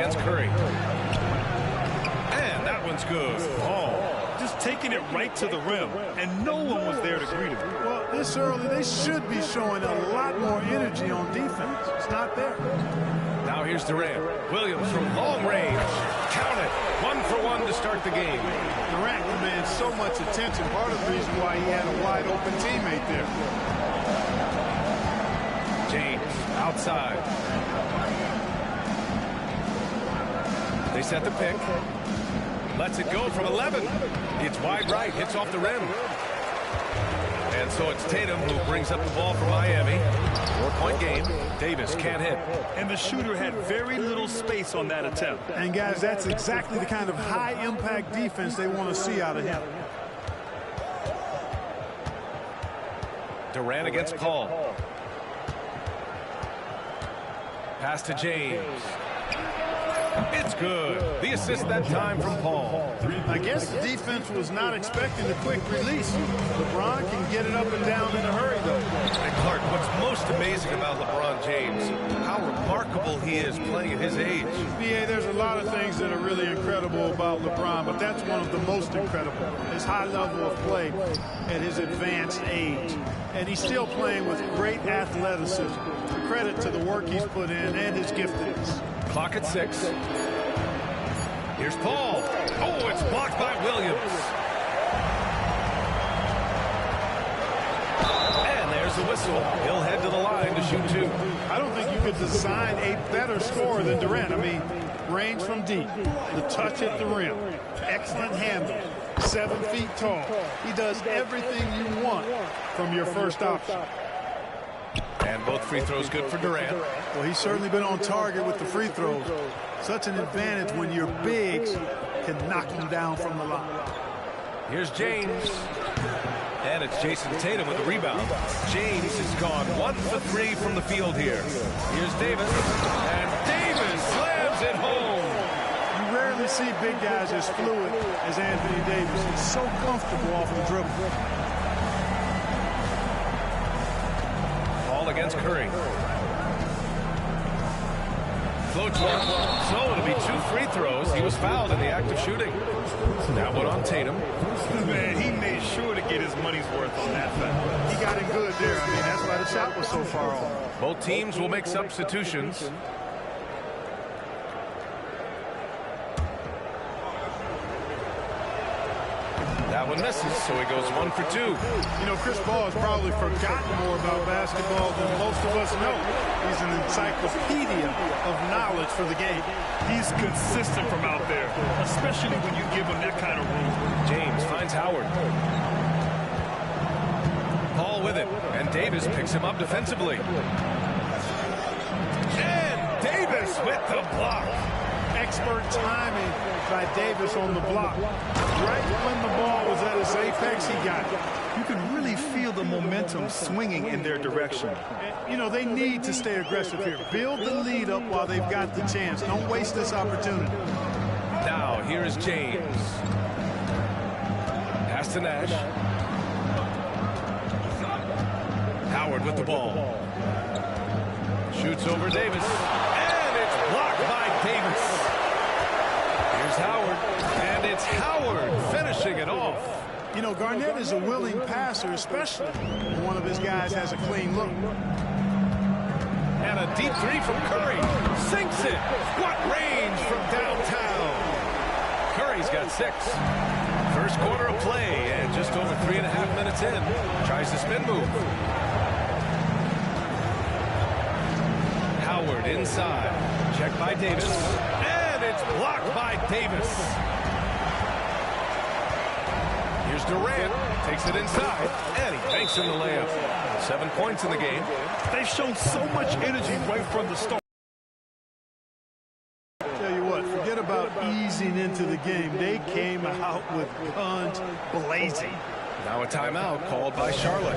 against Curry. And that one's good. Just taking it right to the rim, and no one was there to greet him. Well, this early, they should be showing a lot more energy on defense. It's not there. Now here's Durant. Williams from long range. Count it. 1-for-1 to start the game. Durant commands so much attention. Part of the reason why he had a wide-open teammate there. James outside. They set the pick. Lets it go from 11. It's wide right. Hits off the rim. And so it's Tatum who brings up the ball for Miami. 4-point game. Davis can't hit. And the shooter had very little space on that attempt. And, guys, that's exactly the kind of high-impact defense they want to see out of him. Durant against Paul. Pass to James. It's good. The assist that time from Paul. I guess the defense was not expecting a quick release. LeBron can get it up and down in a hurry, though. And Clark, what's most amazing about LeBron James, how remarkable he is playing at his age. Yeah, there's a lot of things that are really incredible about LeBron, but that's one of the most incredible. His high level of play at his advanced age. And he's still playing with great athleticism. Credit to the work he's put in and his giftedness. Clock at 6. Here's Paul. Oh, it's blocked by Williams. And there's the whistle. He'll head to the line to shoot 2. I don't think you could design a better scorer than Durant. I mean, range from deep, the touch at the rim, excellent handle, 7 feet tall. He does everything you want from your first option. And both free throws good for Durant. Well, he's certainly been on target with the free throws. Such an advantage when your bigs can knock him down from the line. Here's James. And it's Jason Tatum with the rebound. James has gone 1 for 3 from the field here. Here's Davis. And Davis slams it home. You rarely see big guys as fluid as Anthony Davis. He's so comfortable off the dribble. Against Curry. Floats one. So it'll be 2 free throws. He was fouled in the act of shooting. That one on Tatum. Man, he made sure to get his money's worth on that foul. He got it good there. I mean, that's why the shot was so far off. Both teams will make substitutions. That one misses, so he goes 1 for 2. You know, Chris Paul has probably forgotten more about basketball than most of us know. He's an encyclopedia of knowledge for the game. He's consistent from out there, especially when you give him that kind of room. James finds Howard. Paul with it, and Davis picks him up defensively. And Davis with the block. Expert timing by Davis on the block. Right when the ball was at its apex, he got it. You can really feel the momentum swinging in their direction. You know, they need to stay aggressive here. Build the lead up while they've got the chance. Don't waste this opportunity. Now, here is James. Pass to Nash. Howard with the ball. Shoots over Davis. And it's blocked by Davis. Here's Howard. And it's Howard finishing it off. You know, Garnett is a willing passer, especially when one of his guys has a clean look. And a deep 3 from Curry. Sinks it. What range from downtown. Curry's got 6. First quarter of play, and just over 3.5 minutes in. Tries the spin move. Howard inside. Checked by Davis. And it's blocked by Davis. Here's Durant. Takes it inside. And he banks in the layup. 7 points in the game. They've shown so much energy right from the start. Tell you what, forget about easing into the game. They came out with guns blazing. Now a timeout called by Charlotte.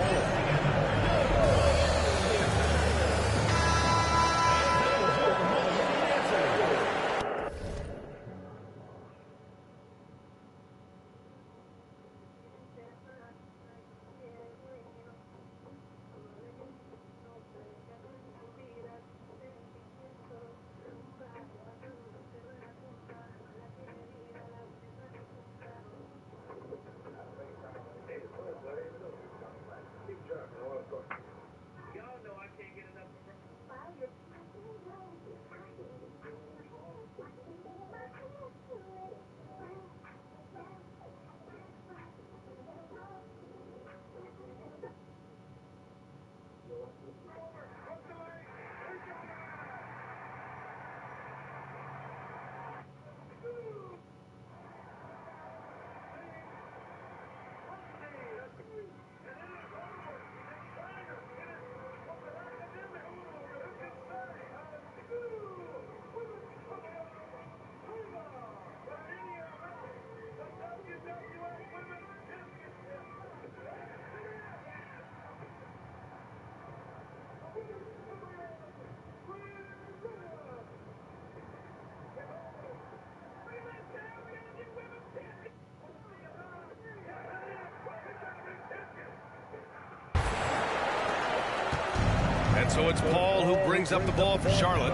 And so it's Paul who brings up the ball for Charlotte.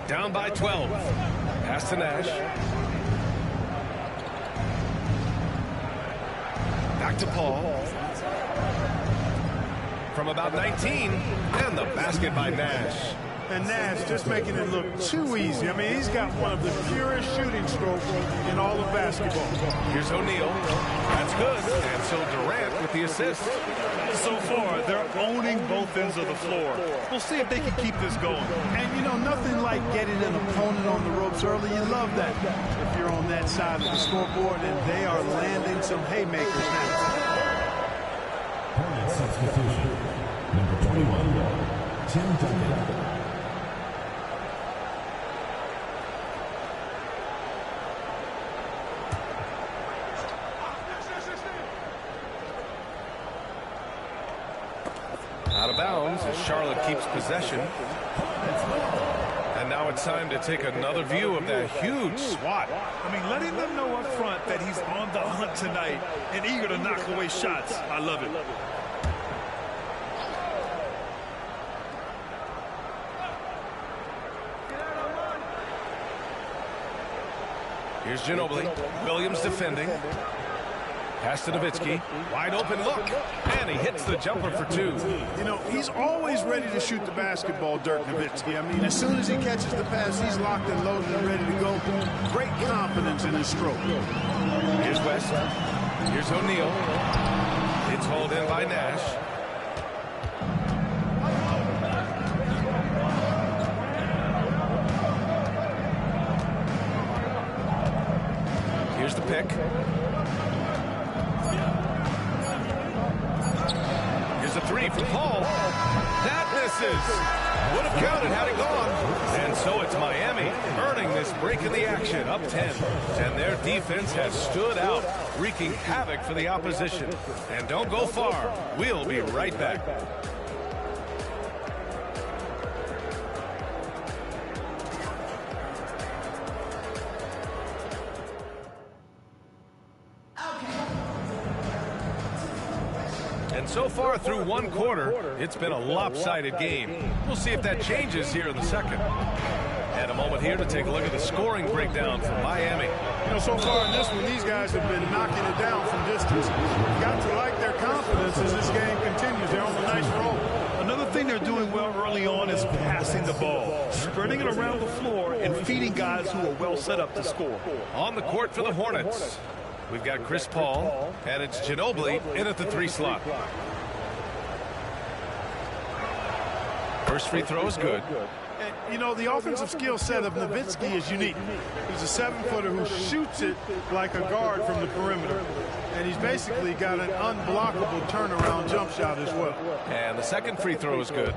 Down by 12. Pass to Nash. Back to Paul. From about 19. And the basket by Nash. And Nash just making it look too easy. I mean, he's got one of the purest shooting strokes in all of basketball. Here's O'Neal. That's good. And so Durant with the assist. So far, they're owning both ends of the floor. We'll see if they can keep this going. And, you know, nothing like getting an opponent on the ropes early. You love that if you're on that side of the scoreboard, and they are landing some haymakers now. Hornets substitution. Number 21, Tim Duncan. Out of bounds as Charlotte keeps possession. And now it's time to take another view of that huge swat. I mean, letting them know up front that he's on the hunt tonight and eager to knock away shots. I love it. Here's Ginobili. Williams defending. Pass to Nowitzki. Wide open look. And he hits the jumper for two. You know, he's always ready to shoot the basketball, Dirk Nowitzki. I mean, as soon as he catches the pass, he's locked and loaded and ready to go. Great confidence in his stroke. Here's West. Here's O'Neal. It's hauled in by Nash. Here's the pick. Here's a three from Paul. That misses. Would have counted had it gone. And so it's Miami earning this break in the action, up 10. And their defense has stood out, wreaking havoc for the opposition. And don't go far. We'll be right back. And so far through one quarter, it's been a lopsided game. We'll see if that changes here in the second. And a moment here to take a look at the scoring breakdown from Miami. You know, so far in this one, these guys have been knocking it down from distance. You've got to like their confidence as this game continues. They're on a nice roll. Another thing they're doing well early on is passing the ball, spreading it around the floor and feeding guys who are well set up to score. On the court for the Hornets, we've got Chris Paul, and it's Ginobili in at the 3 slot. First free throw is good. And, you know, the offensive skill set of Nowitzki is unique. He's a 7-footer who shoots it like a guard from the perimeter. And he's basically got an unblockable turnaround jump shot as well. And the second free throw is good.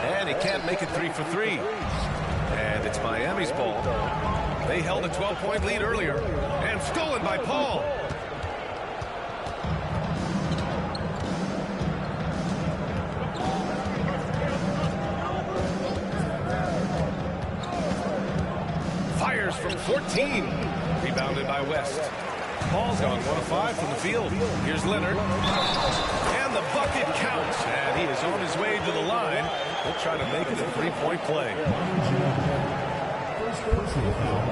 And he can't make it 3 for 3. And it's Miami's ball. They held a 12-point lead earlier. And stolen by Paul. Fires from 14. Rebounded by West. Paul's gone 1 of 5 from the field. Here's Leonard. And the bucket counts. And he is on his way to the line. He'll try to make it a 3-point play. First personal foul.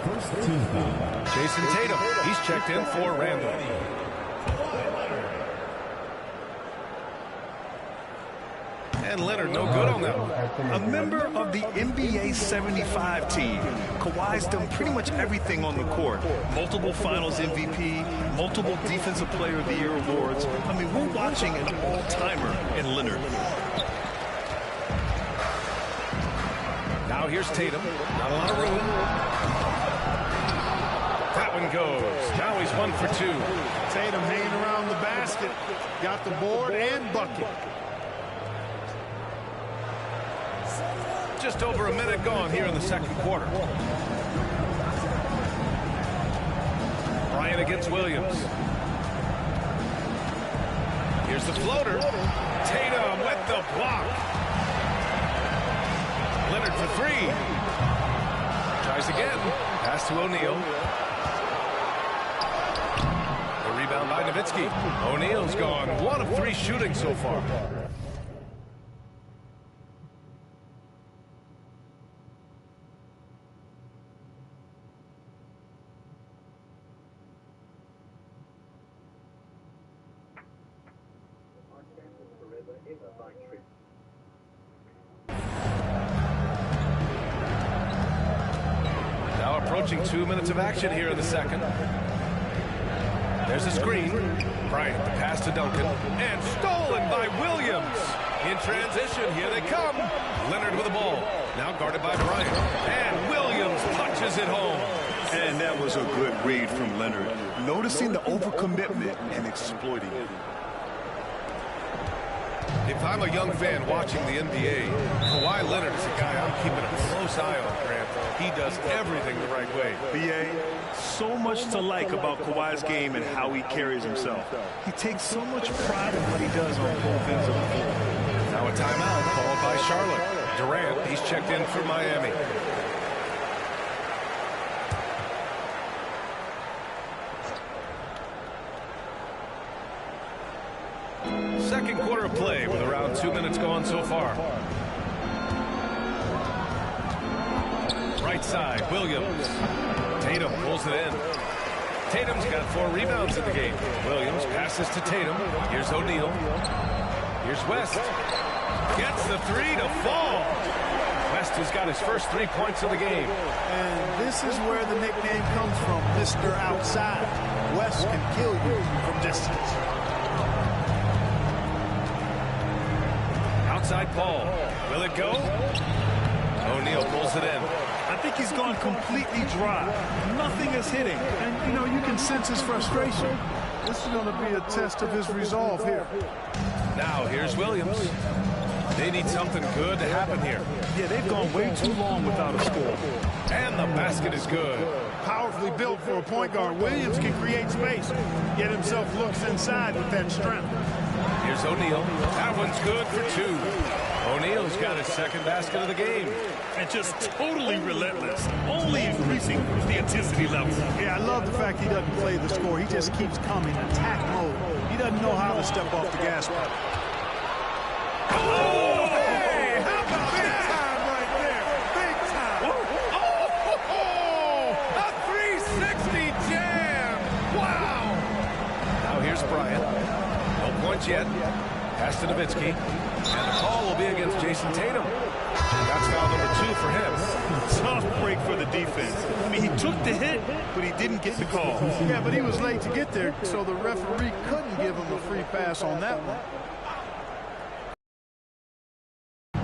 First team foul. Jason Tatum. He's checked in for Randall. And Leonard no good on that one. A member of the NBA 75 team, Kawhi's done pretty much everything on the court. Multiple Finals MVP, multiple Defensive Player of the Year awards. I mean, we're watching an all-timer in Leonard. Now here's Tatum. Not a lot of room. That one goes. Now he's 1 for 2. Tatum hanging around the basket. Got the board and bucket. Just over a minute gone here in the second quarter. Bryant against Williams. Here's the floater. Tatum with the block. Leonard for 3. Tries again. Pass to O'Neal. The rebound by Nowitzki. O'Neal's gone 1 of 3 3 shooting so far. Now approaching 2 minutes of action here in the second. There's a screen. Bryant, the pass to Duncan. And stolen by Williams. In transition, here they come. Leonard with the ball. Now guarded by Bryant. And Williams punches it home. And that was a good read from Leonard. Noticing the overcommitment and exploiting it. If I'm a young fan watching the NBA, Kawhi Leonard is a guy I'm keeping a close eye on, Grant. He does everything the right way. B.A., so much to like about Kawhi's game and how he carries himself. He takes so much pride in what he does on both ends of the floor. Now a timeout called by Charlotte. Durant, he's checked in for Miami. Second quarter of play with around 2 minutes gone so far. Right side, Williams. Tatum pulls it in. Tatum's got 4 rebounds in the game. Williams passes to Tatum. Here's O'Neal. Here's West. Gets the 3 to fall. West has got his first 3 points of the game. And this is where the nickname comes from, Mr. Outside. West can kill you from distance. Outside Paul. Will it go? O'Neal pulls it in. I think he's gone completely dry. Nothing is hitting. And, you know, you can sense his frustration. This is going to be a test of his resolve here. Now here's Williams. They need something good to happen here. Yeah, they've gone way too long without a score. And the basket is good. Powerfully built for a point guard. Williams can create space, yet himself looks inside with that strength. Here's O'Neal. That one's good for 2. O'Neal's got his second basket of the game. And just totally relentless, only increasing the intensity level. Yeah, I love the fact he doesn't play the score. He just keeps coming, attack mode. He doesn't know how to step off the gas pedal. Oh, hey, how about Big that? time right there. Big time. Oh, a 360 jam. Wow. Now here's Bryant. No points yet. Pass to Nowitzki. And the call will be against Jason Tatum. That's foul number 2 for him. Tough break for the defense. I mean, he took the hit, but he didn't get the call. Yeah, but he was late to get there, so the referee couldn't give him a free pass on that one.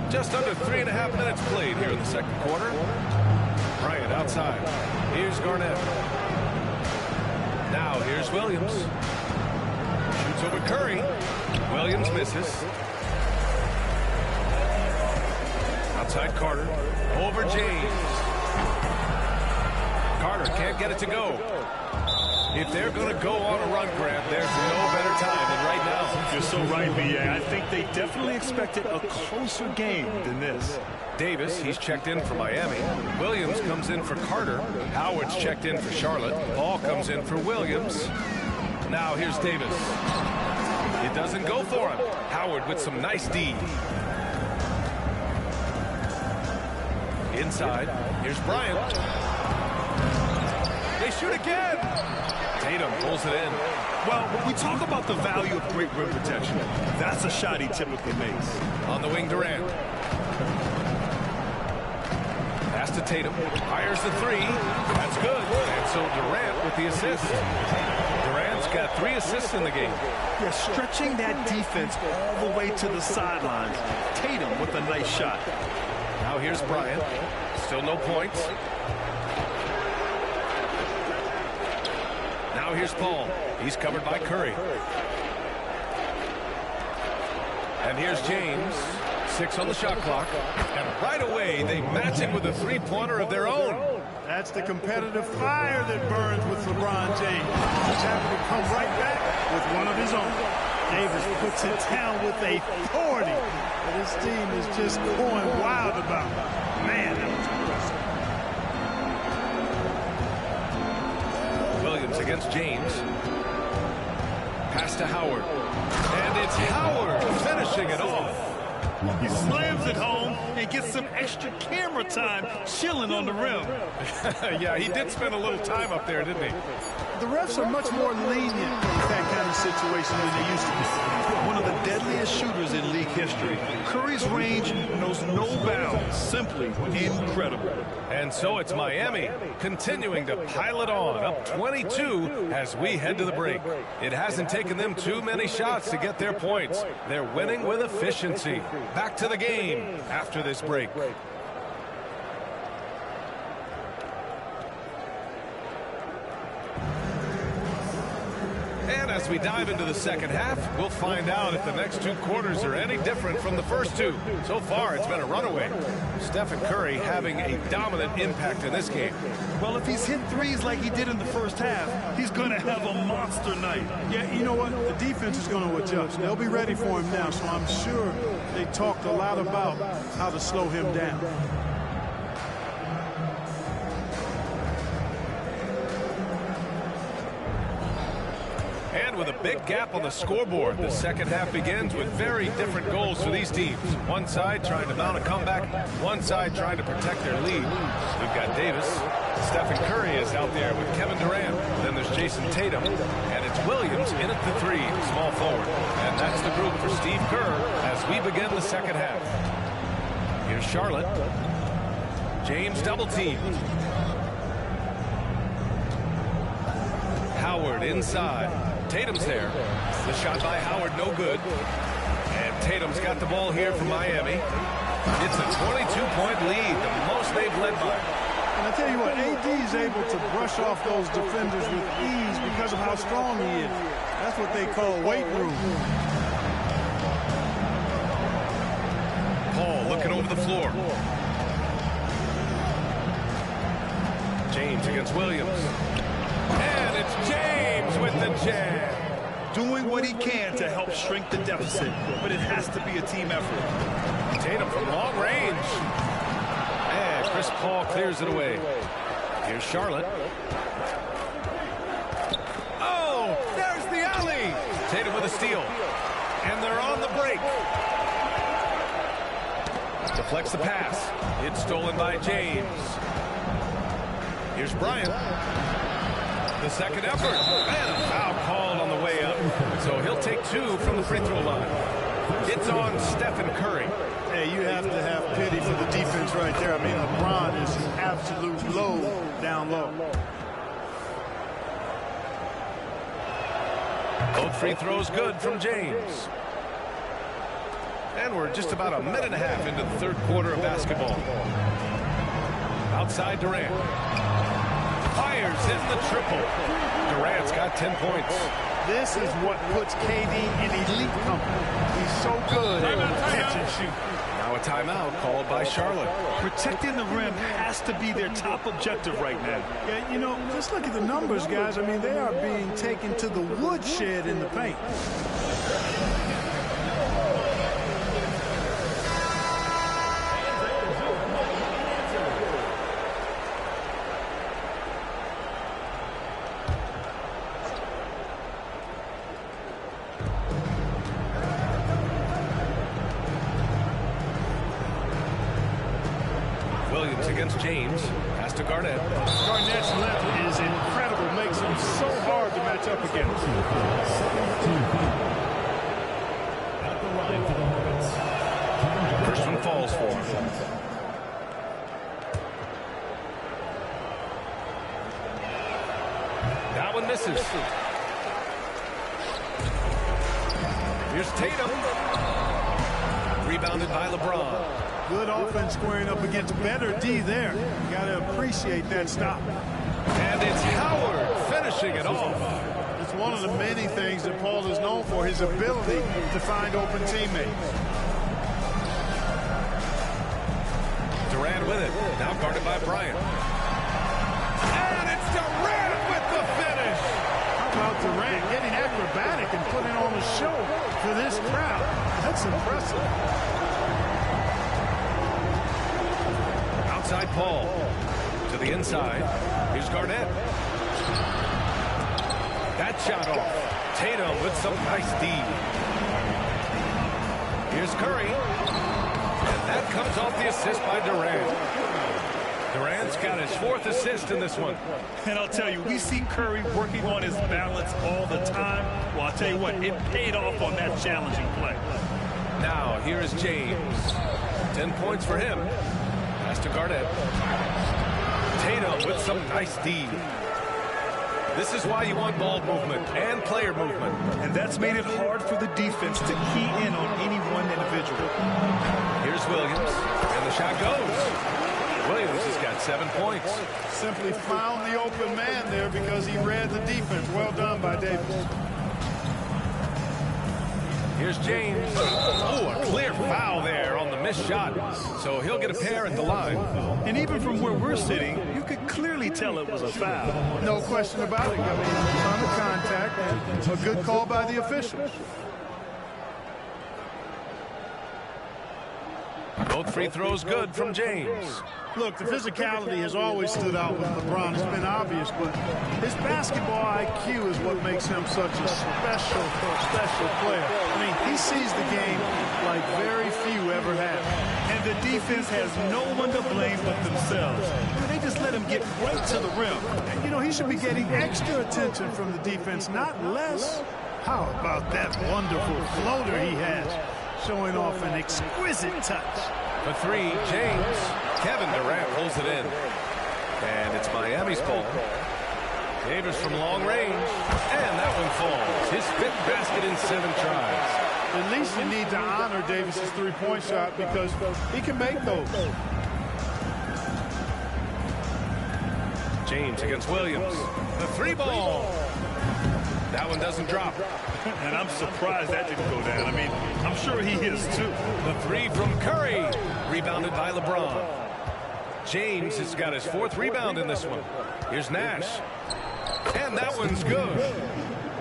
Just under 3.5 minutes played here in the second quarter. Bryant outside. Here's Garnett. Now here's Williams. Shoots over Curry. Williams misses. Outside Carter. Over James. Carter can't get it to go. If they're going to go on a run, Grant, there's no better time than right now. You're so right, B.A. I think they definitely expected a closer game than this. Davis, he's checked in for Miami. Williams comes in for Carter. Howard's checked in for Charlotte. Paul comes in for Williams. Now here's Davis. It doesn't go for him. Howard with some nice D. Inside, here's Bryant. They shoot again. Tatum pulls it in. Well, we talk about the value of great rim protection. That's a shot he typically makes. On the wing, Durant. Pass to Tatum. Fires the 3. That's good. And so Durant with the assist. Durant's got 3 assists in the game. Yeah, stretching that defense all the way to the sidelines. Tatum with a nice shot. Now here's Bryant. Still no points. Now here's Paul. He's covered by Curry. And here's James. 6 on the shot clock. And right away, they match it with a 3-pointer of their own. That's the competitive fire that burns with LeBron James. He's happy to come right back with one of his own. Davis puts it down with authority that his team is just going wild about. Man, that was impressive. Williams against James. Pass to Howard. And it's Howard. He slams it home and gets some extra camera time chilling on the rim. Yeah, he did spend a little time up there, didn't he? The refs are much more lenient with that kind of situation than they used to be. One of the deadliest shooters in league history. Curry's range knows no bounds. Simply incredible. And so it's Miami continuing to pile it on, up 22 as we head to the break. It hasn't taken them too many shots to get their points. They're winning with efficiency. Back to the game after this break. And as we dive into the second half, we'll find out if the next two quarters are any different from the first two. So far, it's been a runaway. Stephen Curry having a dominant impact in this game. Well, if he's hit threes like he did in the first half, he's going to have a monster night. Yeah, you know what? The defense is going to adjust. They'll be ready for him now, so I'm sure they talked a lot about how to slow him down. And with a big gap on the scoreboard, the second half begins with very different goals for these teams. One side trying to mount a comeback, one side trying to protect their lead. We've got Davis. Stephen Curry is out there with Kevin Durant. Then there's Jason Tatum. And it's Williams in at the three, small forward. And that's the group for Steve Kerr as we begin the second half. Here's Charlotte. James double teamed. Howard inside. Tatum's there. The shot by Howard, no good. And Tatum's got the ball here for Miami. It's a 22-point lead, the most they've led by. And I tell you what, AD is able to brush off those defenders with ease because of how strong he is. That's what they call weight room. Paul looking over the floor. James against Williams. And it's James with the jam. Doing what he can to help shrink the deficit, but it has to be a team effort. Tatum from long range. And Chris Paul clears it away. Here's Charlotte. Oh, there's the alley. Tatum with a steal. And they're on the break. Deflects the pass. It's stolen by James. Here's Bryant. The second effort. And a foul called on the way up. So he'll take two from the free throw line. It's on Stephen Curry. Hey, you have to have pity for the defense right there. I mean, LeBron is an absolute low down low. Both free throws good from James. And we're just about a minute and a half into the third quarter of basketball. Outside Durant. Fires in the triple. Durant's got 10 points. This is what puts KD in elite company. He's so good at catch and shoot. Now a timeout called by Charlotte. Protecting the rim has to be their top objective right now. Yeah, you know, just look at the numbers, guys. I mean, they are being taken to the woodshed in the paint. Williams against James. Pass to Garnett. Garnett's length is incredible. Makes him so hard to match up against. At the line for the Hornets. First one falls for him. That one misses. Here's Tatum. Rebounded by LeBron. Good offense squaring up against better D there. You got to appreciate that stop. And it's Howard finishing it off. It's one of the many things that Paul is known for, his ability to find open teammates. Durant with it. Now guarded by Bryant. And it's Durant with the finish. How about Durant getting acrobatic and putting on a show for this crowd? That's impressive. Outside Paul. To the inside. Here's Garnett. That shot off. Tatum with some nice D. Here's Curry. That comes off the assist by Durant. Durant's got his 4th assist in this one. And I'll tell you, we see Curry working on his balance all the time. Well, I'll tell you what, it paid off on that challenging play. Now, here is James. 10 points for him. Pass to Garnett. Tatum with some nice D. This is why you want ball movement and player movement. And that's made it hard for the defense to key in on any one individual. Here's Williams, and the shot goes. Williams has got 7 points. Simply found the open man there because he read the defense. Well done by Davis. Here's James. Oh, a clear foul there on the missed shot. So he'll get a pair at the line. And even from where we're sitting, you could clearly tell it was a foul. No question about it. I mean, a ton of contact and a good call by the officials. Both free throws good from James. Look, the physicality has always stood out with LeBron. It's been obvious, but his basketball IQ is what makes him such a special player. I mean, he sees the game like very few ever have. And the defense has no one to blame but themselves. I mean, they just let him get right to the rim. And, you know, he should be getting extra attention from the defense, not less. How about that wonderful floater he has, showing off an exquisite touch. For 3, James. Kevin Durant pulls it in. And it's Miami's ball. Davis from long range. And that one falls. His 5th basket in 7 tries. At least you need to honor Davis's three-point shot because he can make those. James against Williams. The 3 ball. That one doesn't drop. And I'm surprised that didn't go down. I mean, I'm sure he is too. The 3 from Curry. Rebounded by LeBron. James has got his 4th rebound in this one. Here's Nash. And that one's good.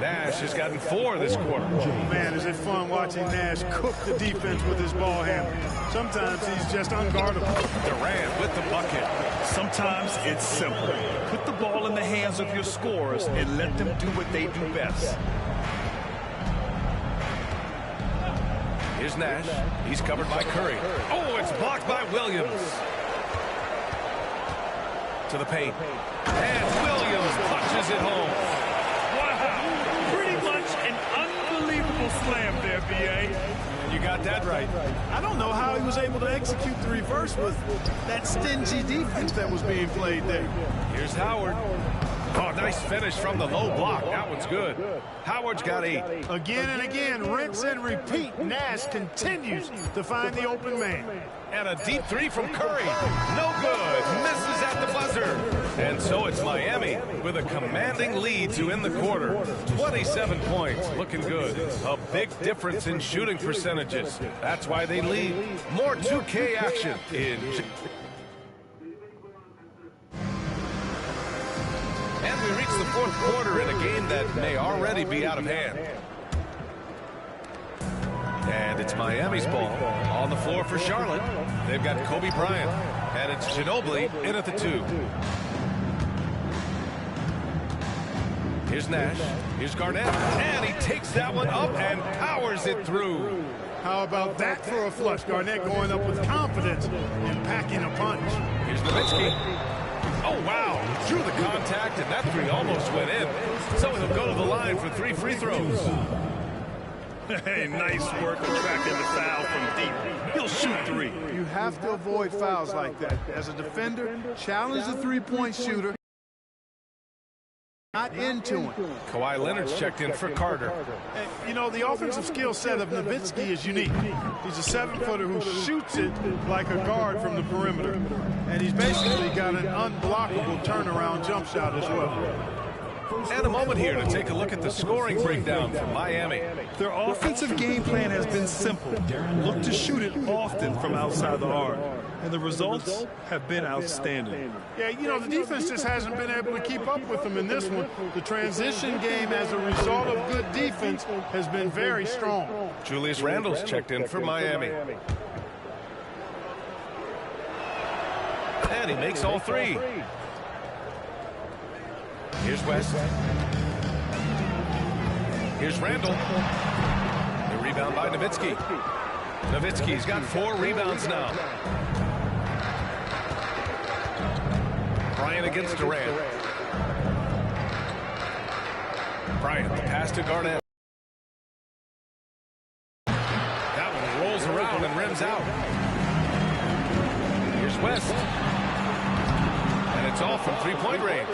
Nash has gotten 4 this quarter. Man, is it fun watching Nash cook the defense with his ball handling. Sometimes he's just unguardable. Durant with the bucket. Sometimes it's simple. Put the ball in the hands of your scorers and let them do what they do best. Here's Nash. He's covered by Curry. Oh, it's blocked by Williams. To the paint. And Williams punches it home. Wow. Pretty much an unbelievable slam there, B.A. You got that right. I don't know how he was able to execute the reverse with that stingy defense that was being played there. Here's Howard. Oh, nice finish from the low block. That one's good. Howard's got 8. Again and again, rinse and repeat. Nash continues to find the open man. And a deep 3 from Curry. No good. Misses at the buzzer. And so it's Miami with a commanding lead to end the quarter. 27 points. Looking good. A big difference in shooting percentages. That's why they lead. More 2K action in... And we reach the 4th quarter in a game that may already be out of hand. And it's Miami's ball. On the floor for Charlotte. They've got Kobe Bryant. And it's Ginobili in at the 2. Here's Nash. Here's Garnett. And he takes that one up and powers it through. How about that for a flush? Garnett going up with confidence and packing a punch. Here's Nowitzki. Oh, wow. Drew the contact, and that 3 almost went in. So he'll go to the line for 3 free throws. Hey, nice work attracting the foul from deep. He'll shoot 3. You have to avoid fouls like that. As a defender, challenge the three-point shooter. Not into him. Kawhi Leonard's checked in for Carter. And, you know, the offensive skill set of Nowitzki is unique. He's a 7-footer who shoots it like a guard from the perimeter. And he's basically got an unblockable turnaround jump shot as well. And a moment here to take a look at the scoring breakdown from Miami. Their offensive game plan has been simple. Look to shoot it often from outside the arc. And the results have been outstanding. Yeah, you know, the defense just hasn't been able to keep up with them in this one. The transition game as a result of good defense has been very strong. Julius Randle's checked in for Miami. And he makes all 3. Here's West. Here's Randle. The rebound by Nowitzki. Nowitzki's got 4 rebounds now. Bryant against Durant. Bryant, the pass to Garnett. That one rolls around and rims out. Here's West. And it's off from three-point range.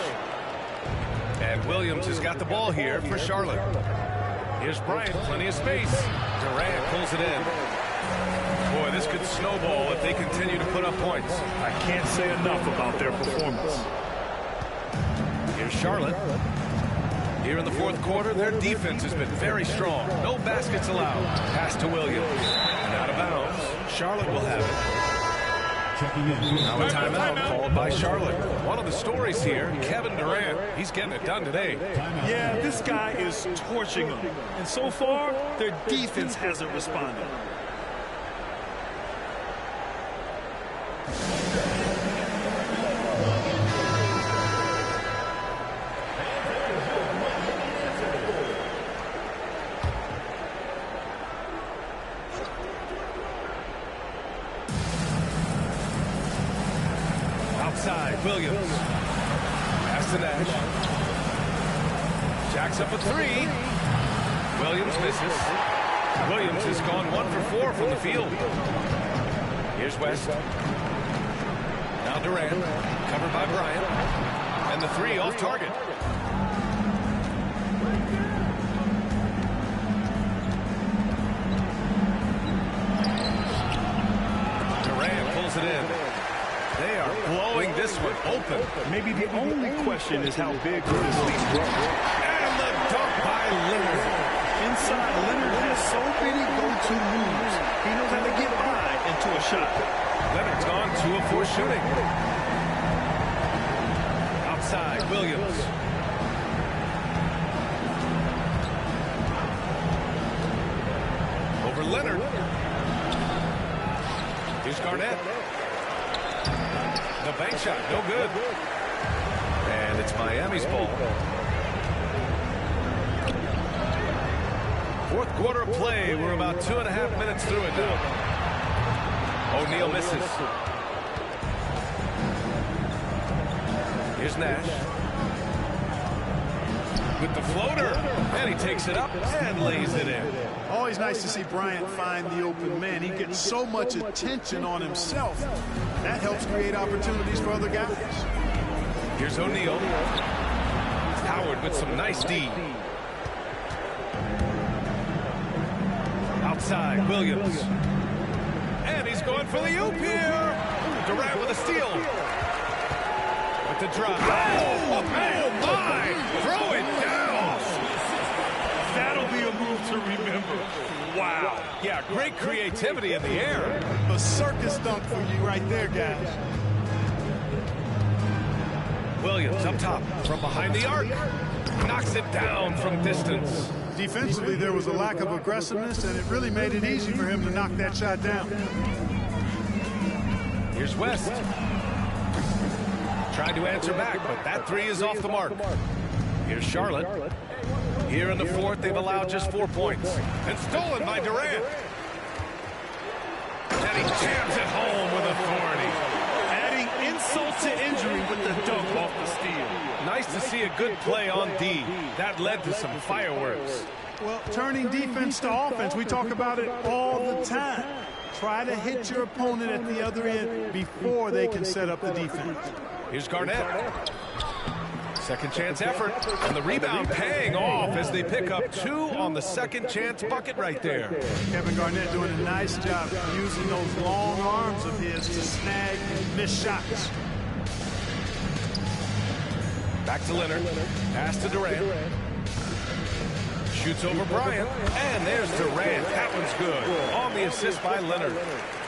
And Williams has got the ball here for Charlotte. Here's Bryant, plenty of space. Durant pulls it in. Boy, this could snowball if they continue to put up points. I can't say enough about their performance. Here's Charlotte. Here in the fourth quarter, their defense has been very strong. No baskets allowed. Pass to Williams. And out of bounds. Charlotte will have it. Checking in. Now a timeout called by Charlotte. One of the stories here, Kevin Durant. He's getting it done today. Yeah, this guy is torching them. And so far, their defense hasn't responded. Outside, Williams. Pass to Nash. Jacks up a 3. Williams misses. Williams has gone 1 for 4 from the field. Here's West. Now Durant, covered by Bryant. And the 3 off target. Durant pulls it in. They are blowing this one open. Maybe the only question is how big will this lead grow. And the dunk by Leonard. Inside, Leonard has so many go-to moves. He knows how to get by into a shot. Leonard's gone 2 of 4 shooting. Outside, Williams. Over Leonard. Here's Garnett. The bank shot, no good. And it's Miami's ball. Fourth quarter of play. We're about 2.5 minutes through it now. O'Neal misses. Here's Nash. With the floater. And he takes it up and lays it in. Always nice to see Bryant find the open man. He gets so much attention on himself. That helps create opportunities for other guys. Here's O'Neal. Howard with some nice D. Outside, Williams. And he's going for the oop here. Durant with a steal. With the drop. Oh my! Throw it down! That'll be a move to remember. Wow. Yeah, great creativity in the air. A circus dunk for you right there, guys. Williams up top from behind the arc. Knocks it down from distance. Defensively, there was a lack of aggressiveness, and it really made it easy for him to knock that shot down. Here's West. Tried to answer back, but that 3 is off the mark. Here's Charlotte. Here in the fourth, they've allowed just 4 points. And stolen by Durant. And he jams it home with authority. Adding insult to injury with the dunk off the steal. Nice to see a good play on D. That led to some fireworks. Well, turning defense to offense, we talk about it all the time. Try to hit your opponent at the other end before they can set up the defense. Here's Garnett. Second chance effort. And the rebound paying off as they pick up 2 on the second chance bucket right there. Kevin Garnett doing a nice job using those long arms of his to snag missed shots. Back to Leonard. Pass to Durant. Shoots over Bryant. And there's Durant. That one's good. On the assist by Leonard.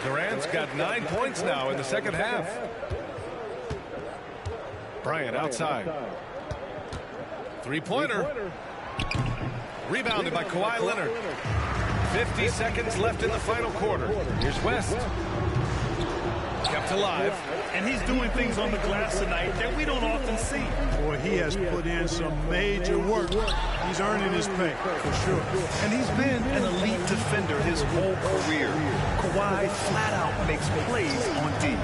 Durant's got 9 points now in the second half. Bryant outside. Three-pointer. Rebounded by Kawhi Leonard. 50 seconds left in the final quarter. Here's West. Kept alive. And he's doing things on the glass tonight that we don't often see. Boy, he has put in some major work. He's earning his pay, for sure. And he's been an elite defender his whole career. Kawhi flat out makes plays on D.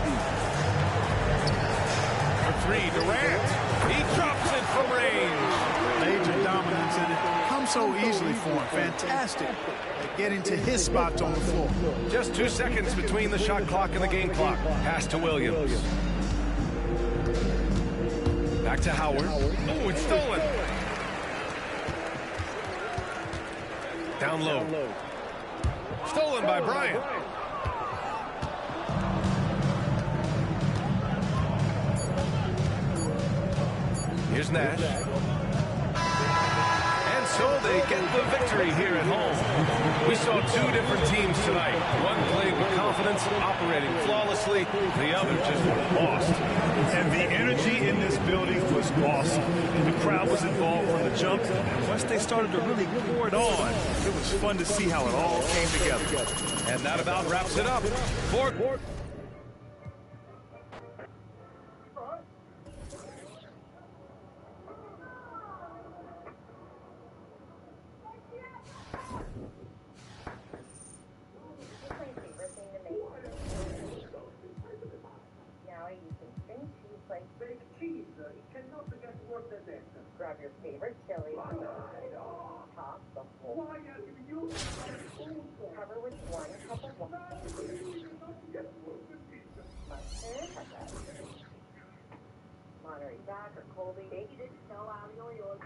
For three, Durant. He drops it from range. Major dominance, and it comes so easily for him. Fantastic at getting to his spots on the floor. Just 2 seconds between the shot clock and the game clock. Pass to Williams. Back to Howard. Oh, it's stolen. Down low. Stolen by Bryant. Here's Nash. And so they get the victory here at home. We saw two different teams tonight. One played with confidence, operating flawlessly. The other just lost. And the energy in this building was awesome. The crowd was involved from the jump. And once they started to really pour it on, it was fun to see how it all came together. And that about wraps it up. Grab your favorite chili. Top the whole. Cover with 1 cup of water. Mustard. Monterey Jack or Colby. Make it snow out of New York.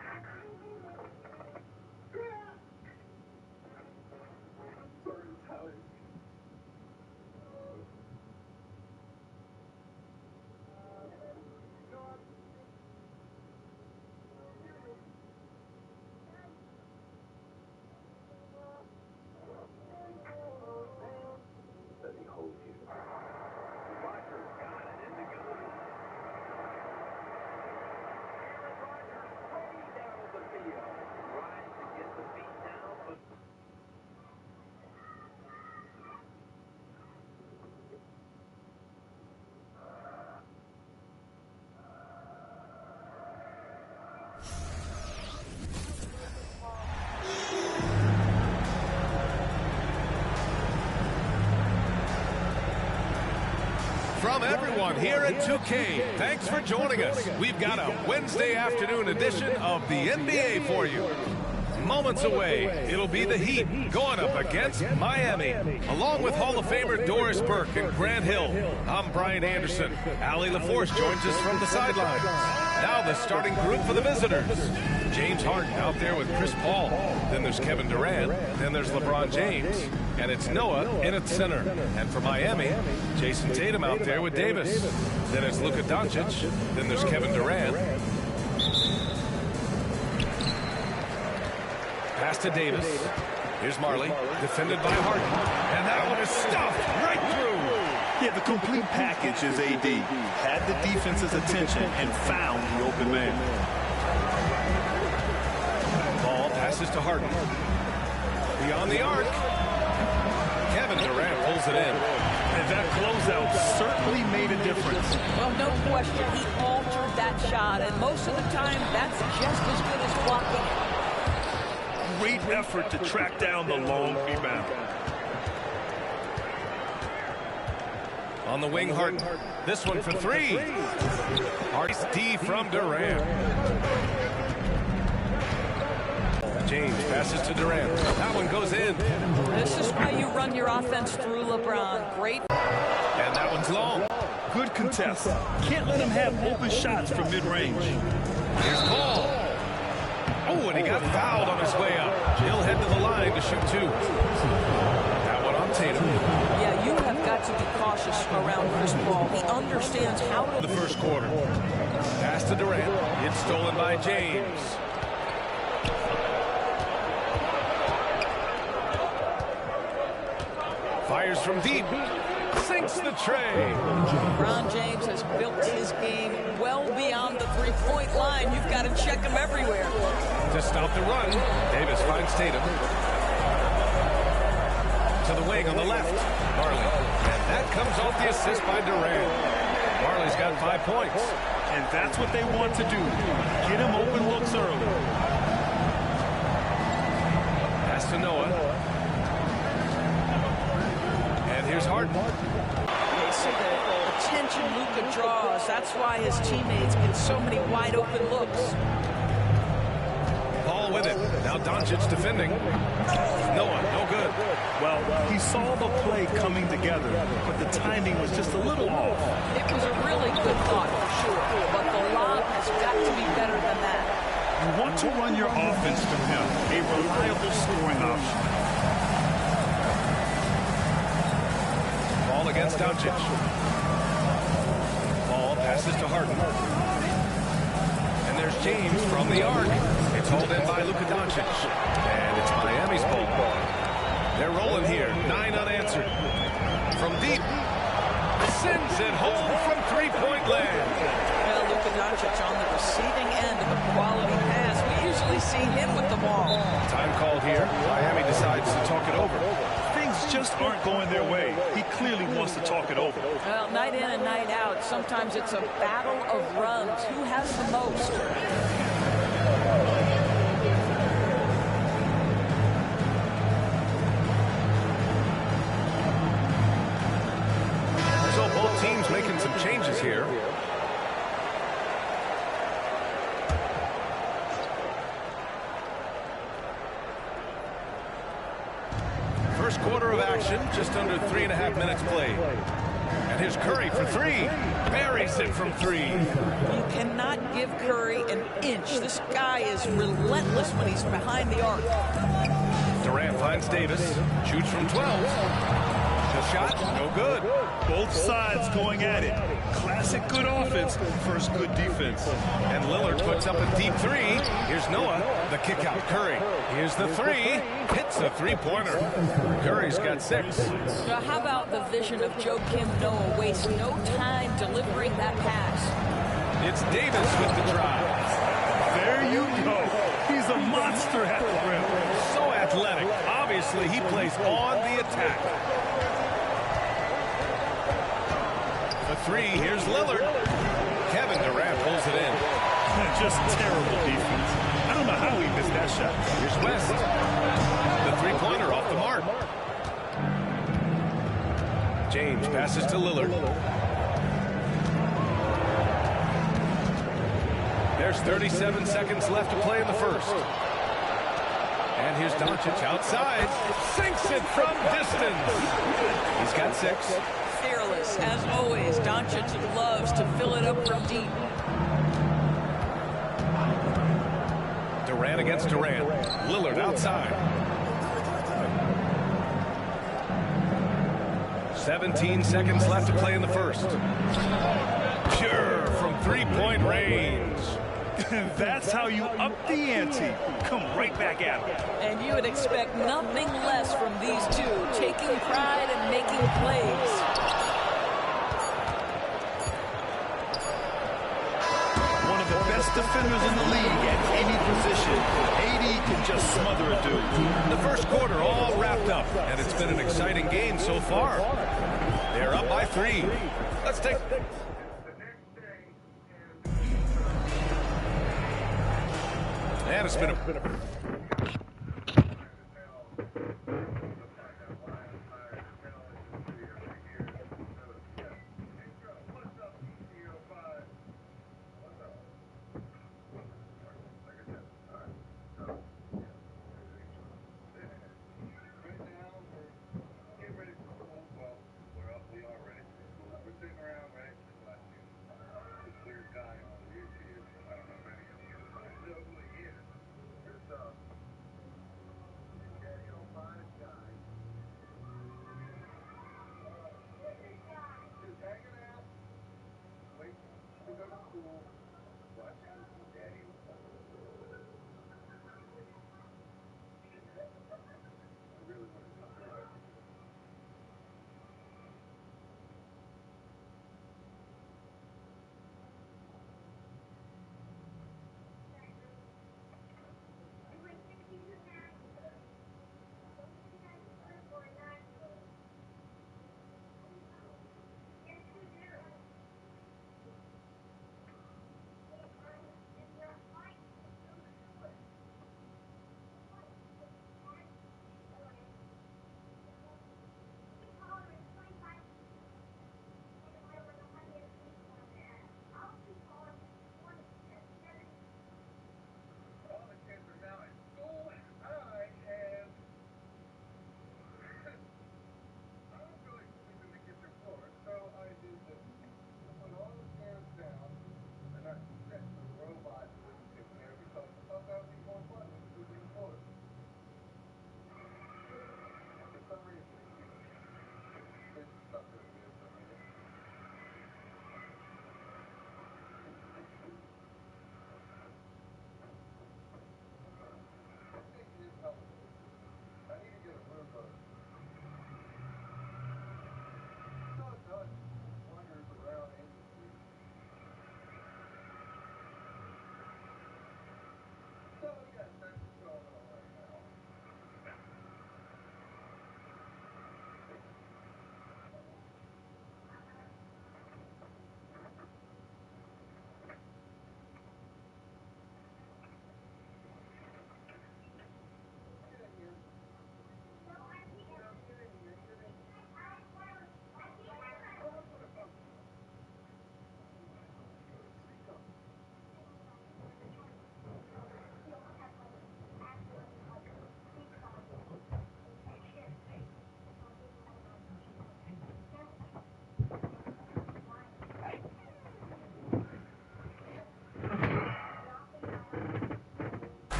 From everyone here at 2K, thanks for joining us. We've got a Wednesday afternoon edition of the NBA for you. Moments away, it'll be the Heat going up against Miami. Along with Hall of Famer Doris Burke and Grant Hill, I'm Brian Anderson. Allie LaForce joins us from the sidelines. Now the starting group for the visitors. James Harden out there with Chris Paul. Then there's Kevin Durant. Then there's LeBron James. And it's Noah in at center. And for Miami, Jason Tatum out there with Davis. Then it's Luka Doncic. Then there's Kevin Durant. Pass to Davis. Here's Marley, defended by Harden. And that one is stuffed right through. Yeah, the complete package is AD. Had the defense's attention and found the open man. Ball passes to Harden. Beyond the arc. Kevin Durant pulls it in. And that closeout certainly made a difference. Well, no question. He altered that shot, and most of the time, that's just as good as blocking it. Great effort to track down the long rebound. On the wing, Harden. This one for three. Hardy's D from Durant. James passes to Durant. That one goes in. This is why you run your offense through LeBron. Great. And that one's long. Good contest. Can't let him have open shots from mid-range. Here's Paul. Oh, and he got fouled on his way up. He'll head to the line to shoot two. That one on Tatum. Yeah, you have got to be cautious around Chris Paul. He understands how to... The first quarter. Pass to Durant. It's stolen by James. Fires from deep. Sinks the tray. LeBron James has built his game well beyond the three-point line. You've got to check him everywhere. To stop the run, Davis finds Tatum. to the wing on the left. Marley. And that comes off the assist by Durant. Marley's got 5 points. And that's what they want to do. Get him open looks early. Pass to Noah. And here's Harden. They see the attention Luka draws. That's why his teammates get so many wide open looks. Ball with it. Now Doncic defending. Noah, no good. Well, he saw the play coming together, but the timing was just a little off. It was a really good thought for sure, but the lob has got to be better than that. You want to run your offense through him, a reliable scoring option. Ball against Doncic. Ball passes to Harden. And there's James from the arc. It's hauled in by Luka Doncic. And it's Miami's ball. They're rolling here. 9 unanswered. From deep. Sends it home from three-point land. Well, Luka Doncic on the receiving end of a quality pass. We usually see him with the ball. Time called here. Miami decides to talk it over. Things just aren't going their way. He clearly wants to talk it over. Well, night in and night out, sometimes it's a battle of runs. Who has the most? So both teams making some changes here. First quarter of action, just under 3.5 minutes played. And here's Curry for 3. Buries it from 3. You cannot give Curry an inch. This guy is relentless when he's behind the arc. Durant finds Davis. Shoots from 12. The shot, no good. Both sides going at it. Classic good offense, first good defense. And Lillard puts up a deep 3. Here's Noah. The kick out, Curry. Here's the 3. Hits a three-pointer. Curry's got 6. Now, how about the vision of Joakim Noah? Wastes no time delivering that pass. It's Davis with the drive. There you go. He's a monster at the rim. So athletic. Obviously, he plays on the attack. The 3, here's Lillard. Kevin Durant pulls it in. Just terrible defense. I don't know how he missed that shot. Here's West. The three-pointer off the mark. James passes to Lillard. There's 37 seconds left to play in the first. And here's Doncic outside. Sinks it from distance. He's got 6. Fearless, as always. Doncic loves to fill it up from deep. Durant against Durant. Lillard outside. 17 seconds left to play in the first. Pure from three-point range. That's how you up the ante. Come right back at him. And you would expect nothing less from these two, taking pride and making plays. One of the best defenders in the league at any position. AD can just smother a dude. The first quarter all wrapped up, and it's been an exciting game so far. They're up by 3. Let's take... And it's been a...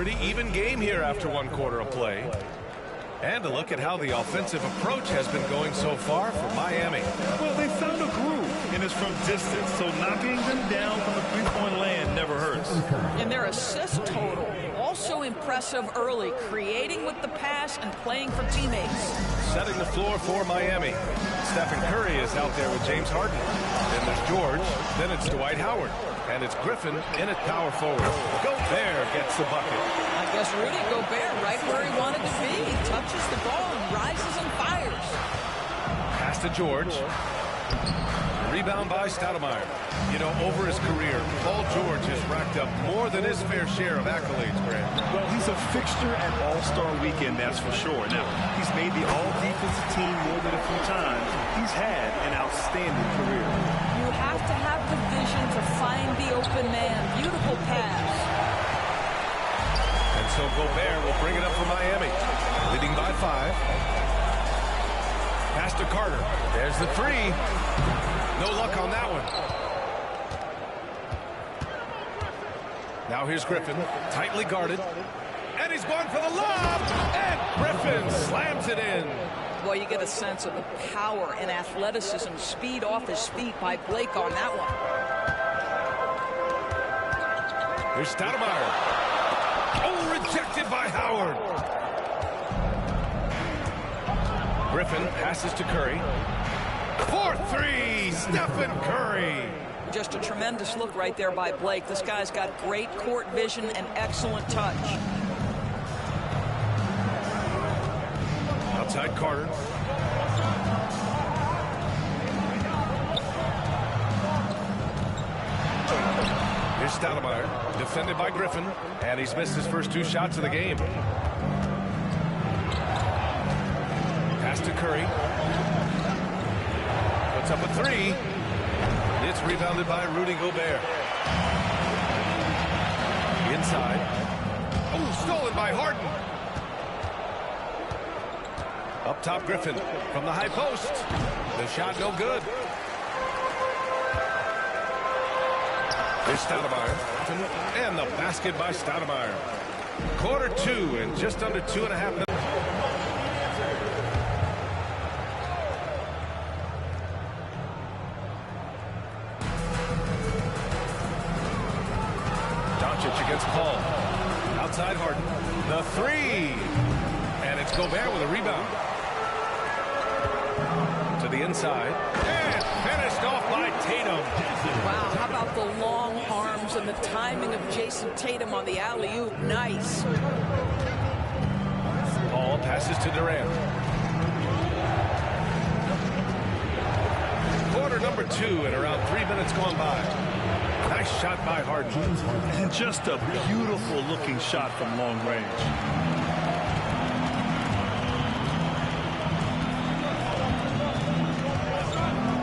pretty even game here after one quarter of play. And a look at how the offensive approach has been going so far for Miami. Well, they found a groove, and it's from distance, so knocking them down from the three-point land never hurts. And their assist total, also impressive early, creating with the pass and playing for teammates. Setting the floor for Miami. Stephen Curry is out there with James Harden. Then there's George. Then it's Dwight Howard. And it's Griffin in at power forward. Gobert gets the bucket. I guess Rudy Gobert right where he wanted to be. He touches the ball and rises and fires. Pass to George. Rebound by Stoudemire. You know, over his career, Paul George has racked up more than his fair share of accolades, Grant. Well, he's a fixture at All-Star Weekend, that's for sure. Now, he's made the All-Defensive Team more than a few times. He's had an outstanding career. You have to have the vision to find the open man. Beautiful pass. And so Gobert will bring it up for Miami. Leading by 5. Pass to Carter. There's the 3. No luck on that one. Now here's Griffin, tightly guarded. And he's going for the lob. And Griffin slams it in. Boy, you get a sense of the power and athleticism, speed off his feet by Blake on that one. Here's Stoudemire. Oh, rejected by Howard. Griffin passes to Curry. 4-3, Stephen Curry. Just a tremendous look right there by Blake. This guy's got great court vision and excellent touch. Outside Carter. Here's Stoudemire, defended by Griffin, and he's missed his first 2 shots of the game. Pass to Curry. Puts up a 3. It's rebounded by Rudy Gobert. Inside. Oh, stolen by Harden. Up top, Griffin from the high post. The shot no good. Here's Stoudemire. And the basket by Stoudemire. Quarter 2 and just under 2.5 minutes. Against Paul. Outside Harden. The 3. And it's Gobert with a rebound. To the inside. And finished off by Tatum. Wow, how about the long arms and the timing of Jason Tatum on the alley-oop. Nice. Paul passes to Durant. Quarter number 2 and around 3 minutes gone by. Nice shot by Harden. And just a beautiful-looking shot from long range.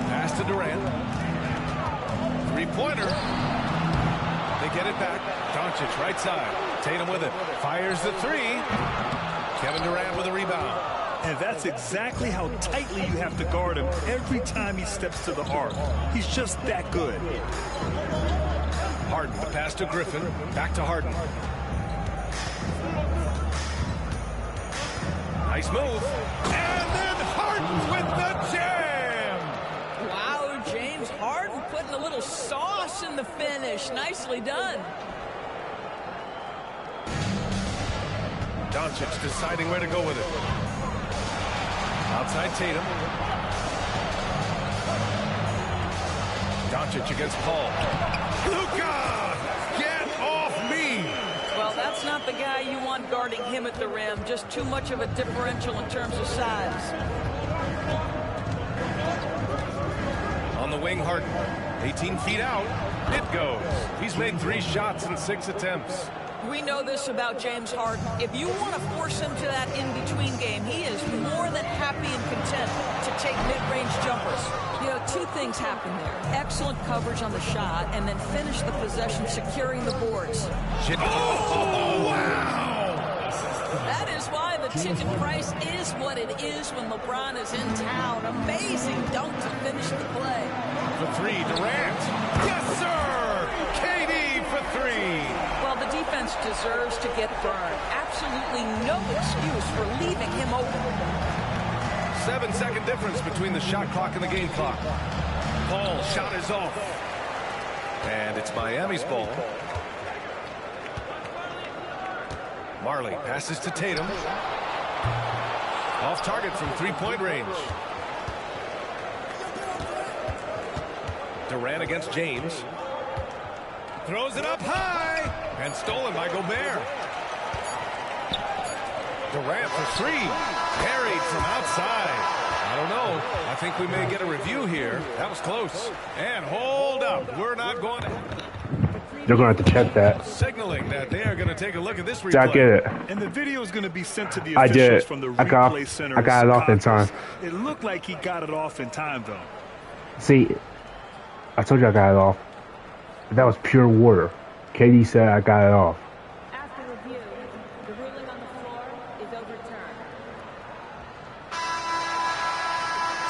Pass to Durant. 3-pointer. They get it back. Doncic right side. Tatum with it. Fires the 3. Kevin Durant with a rebound. And that's exactly how tightly you have to guard him every time he steps to the arc. He's just that good. Harden, the pass to Griffin. Back to Harden. Nice move. And then Harden with the jam. Wow, James Harden putting a little sauce in the finish. Nicely done. Doncic deciding where to go with it. Outside Tatum. Doncic against Paul. Luka! Get off me! Well, that's not the guy you want guarding him at the rim. Just too much of a differential in terms of size. On the wing, Harden. 18 feet out. It goes. He's made 3 shots in 6 attempts. We know this about James Harden. If you want to force him to that in-between game, he is more than happy and content to take mid-range jumpers. You know, 2 things happen there. Excellent coverage on the shot, and then finish the possession securing the boards. Oh, wow! That is why the ticket price is what it is when LeBron is in town. Amazing dunk to finish the play. For 3, Durant. Yes, sir! KD for 3. Well, the defense deserves to get burned. Absolutely no excuse for leaving him open. 7-second difference between the shot clock and the game clock. Paul's shot is off. And it's Miami's ball. Marley passes to Tatum. Off target from three-point range. Durant against James. Throws it up high. And stolen by Gobert. Durant for three. Parried from outside. I don't know. I think we may get a review here. That was close. And hold up. We're not going to... They're going to have to check that. Signaling that they are going to take a look at this replay. I get it. And the video is going to be sent to the officials from the replay center. I got it off in time. It looked like he got it off in time, though. See, I told you I got it off. That was pure water. KD said I got it off. After review, the ruling on the floor is overturned.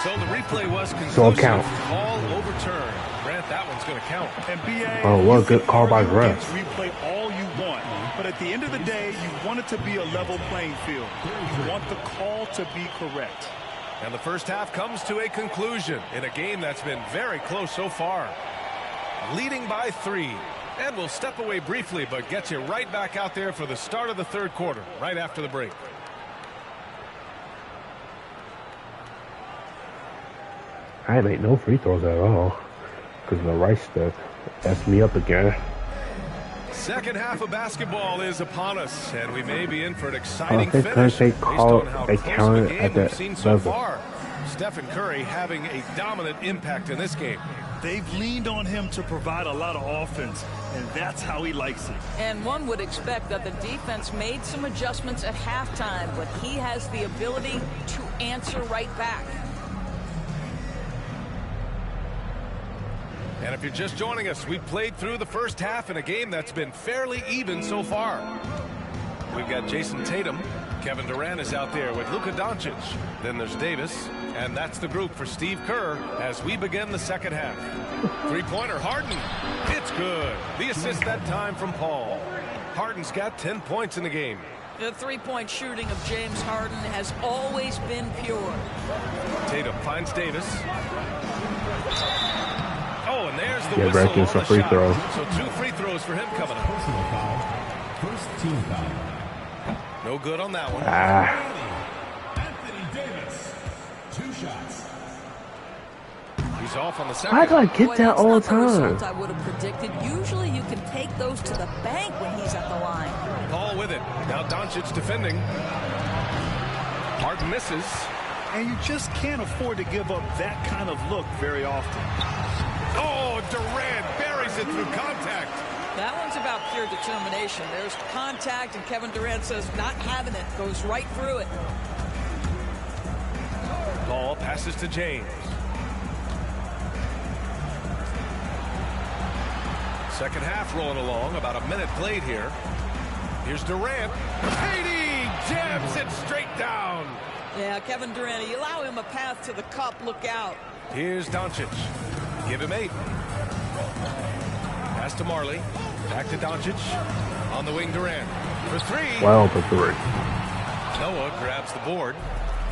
So the replay was conclusive. So it counts. All overturned. Grant, that one's going to count. And BA, oh, what a good call by Grant. Replay all you want, but at the end of the day, you want it to be a level playing field. You want the call to be correct. And the first half comes to a conclusion in a game that's been very close so far. Leading by 3. And we'll step away briefly, but get you right back out there for the start of the third quarter, right after the break. I ain't made no free throws at all. Because the right step messed me up again. Second half of basketball is upon us, and we may be in for an exciting finish based on how close counted the game at we've that seen so level. far. Stephen Curry having a dominant impact in this game. They've leaned on him to provide a lot of offense, and that's how he likes it. And one would expect that the defense made some adjustments at halftime, but he has the ability to answer right back. And if you're just joining us, we've played through the first half in a game that's been fairly even so far. We've got Jason Tatum. Kevin Durant is out there with Luka Doncic. Then there's Davis. And that's the group for Steve Kerr as we begin the second half. Three-pointer, Harden. It's good. The assist that time from Paul. Harden's got 10 points in the game. The three-point shooting of James Harden has always been pure. Tatum finds Davis. Oh, and there's the Yeah, whistle on some the free shot. throws. So 2 free throws for him coming up. Personal foul. First team foul. No good on that one. Anthony Davis. 2 shots. He's off on the second. Why do I get Boy, that that's all the not the time? result I would have predicted. Usually you can take those to the bank when he's at the line. Paul with it. Now Doncic defending. Harden misses. And you just can't afford to give up that kind of look very often. Oh, Durant buries it through contact. That one's about pure determination. There's contact, and Kevin Durant says not having it. Goes right through it. Paul passes to James. Second half rolling along. About a minute played here. Here's Durant. KD jabs it straight down. Yeah, Kevin Durant, you allow him a path to the cup. Look out. Here's Doncic. Give him 8. Pass to Marley. Back to Doncic. On the wing, Durant. For 3. Well, for 3. Noah grabs the board.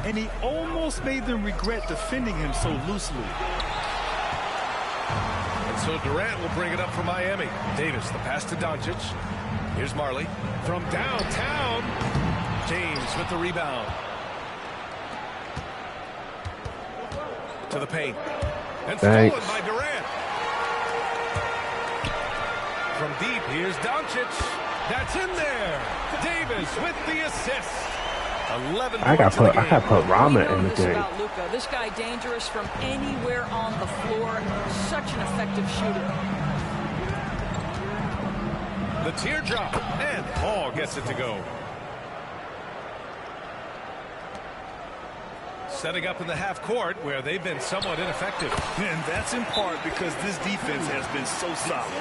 And he almost made them regret defending him so loosely. And so Durant will bring it up for Miami. Davis, the pass to Doncic. Here's Marley. From downtown. James with the rebound. To the paint. And stolen by Durant. From deep, here's Doncic. That's in there. Davis with the assist. 11 I got points put Rama in the this game. about Luka. This guy dangerous from anywhere on the floor. Such an effective shooter. The teardrop. And Paul gets it to go. Setting up in the half court where they've been somewhat ineffective. And that's in part because this defense has been so solid.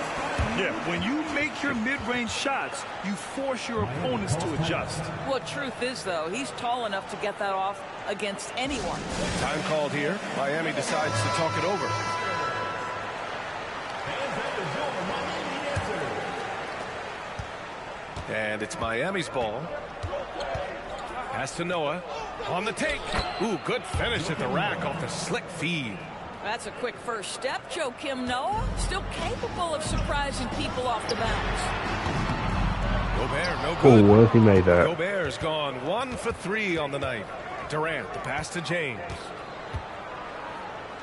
Yeah, when you make your mid-range shots, you force your opponents to adjust. Well, truth is, though, he's tall enough to get that off against anyone. Time called here. Miami decides to talk it over. And it's Miami's ball. Pass to Noah. On the take. Ooh, good finish at the rack off the slick feed. That's a quick first step, Joakim Noah. Still capable of surprising people off the bounce. Gobert, no good. Oh, what if he made that? Gobert's gone 1 for 3 on the night. Durant, the pass to James.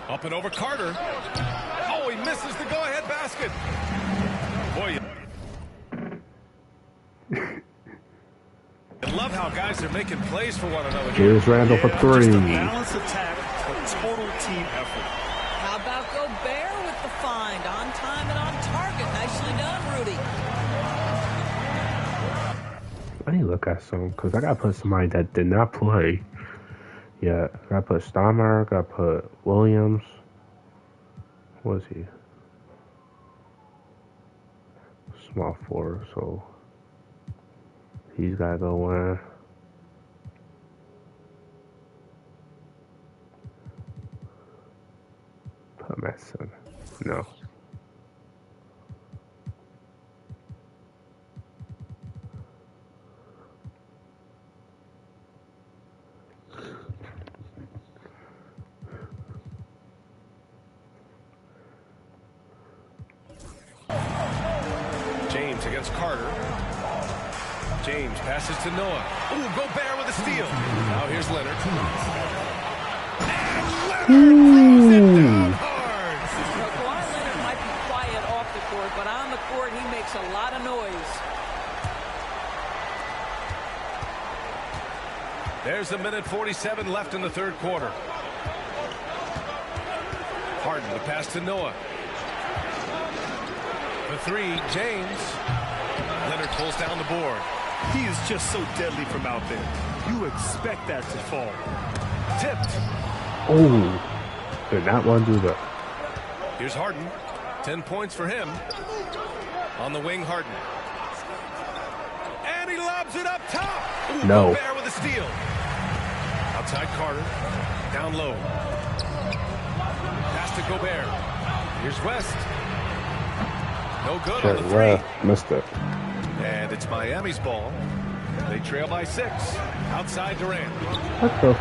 Up and over Carter. Oh, he misses the go-ahead basket. Boy, I love how guys are making plays for one another. Here's Randall for three. Just a balanced attack, a total team effort. How about Gobert with the find? On time and on target. Nicely done, Rudy. I need to look at some because I got to put somebody that did not play. Yeah, I got to put Steinmeier, got to put Williams. What is he? Small forward, so he's got to go in. Put Messon. No. James against Carter. James passes to Noah. Ooh, Gobert with a steal. Now here's Leonard. And Leonard throws it down hard. Kawhi Leonard might be quiet off the court, but on the court he makes a lot of noise. There's a minute 47 left in the third quarter. Harden, the pass to Noah. For three, James. Leonard pulls down the board. He is just so deadly from out there. You expect that to fall. Tipped. Oh, did not want to do that. Here's Harden. 10 points for him. On the wing, Harden. And he lobs it up top. Ooh, no. Gobert with a steal. Outside Carter. Down low. Pass to Gobert. Here's West. No good on the three. Missed it. And it's Miami's ball. They trail by 6. Outside Durant. Okay.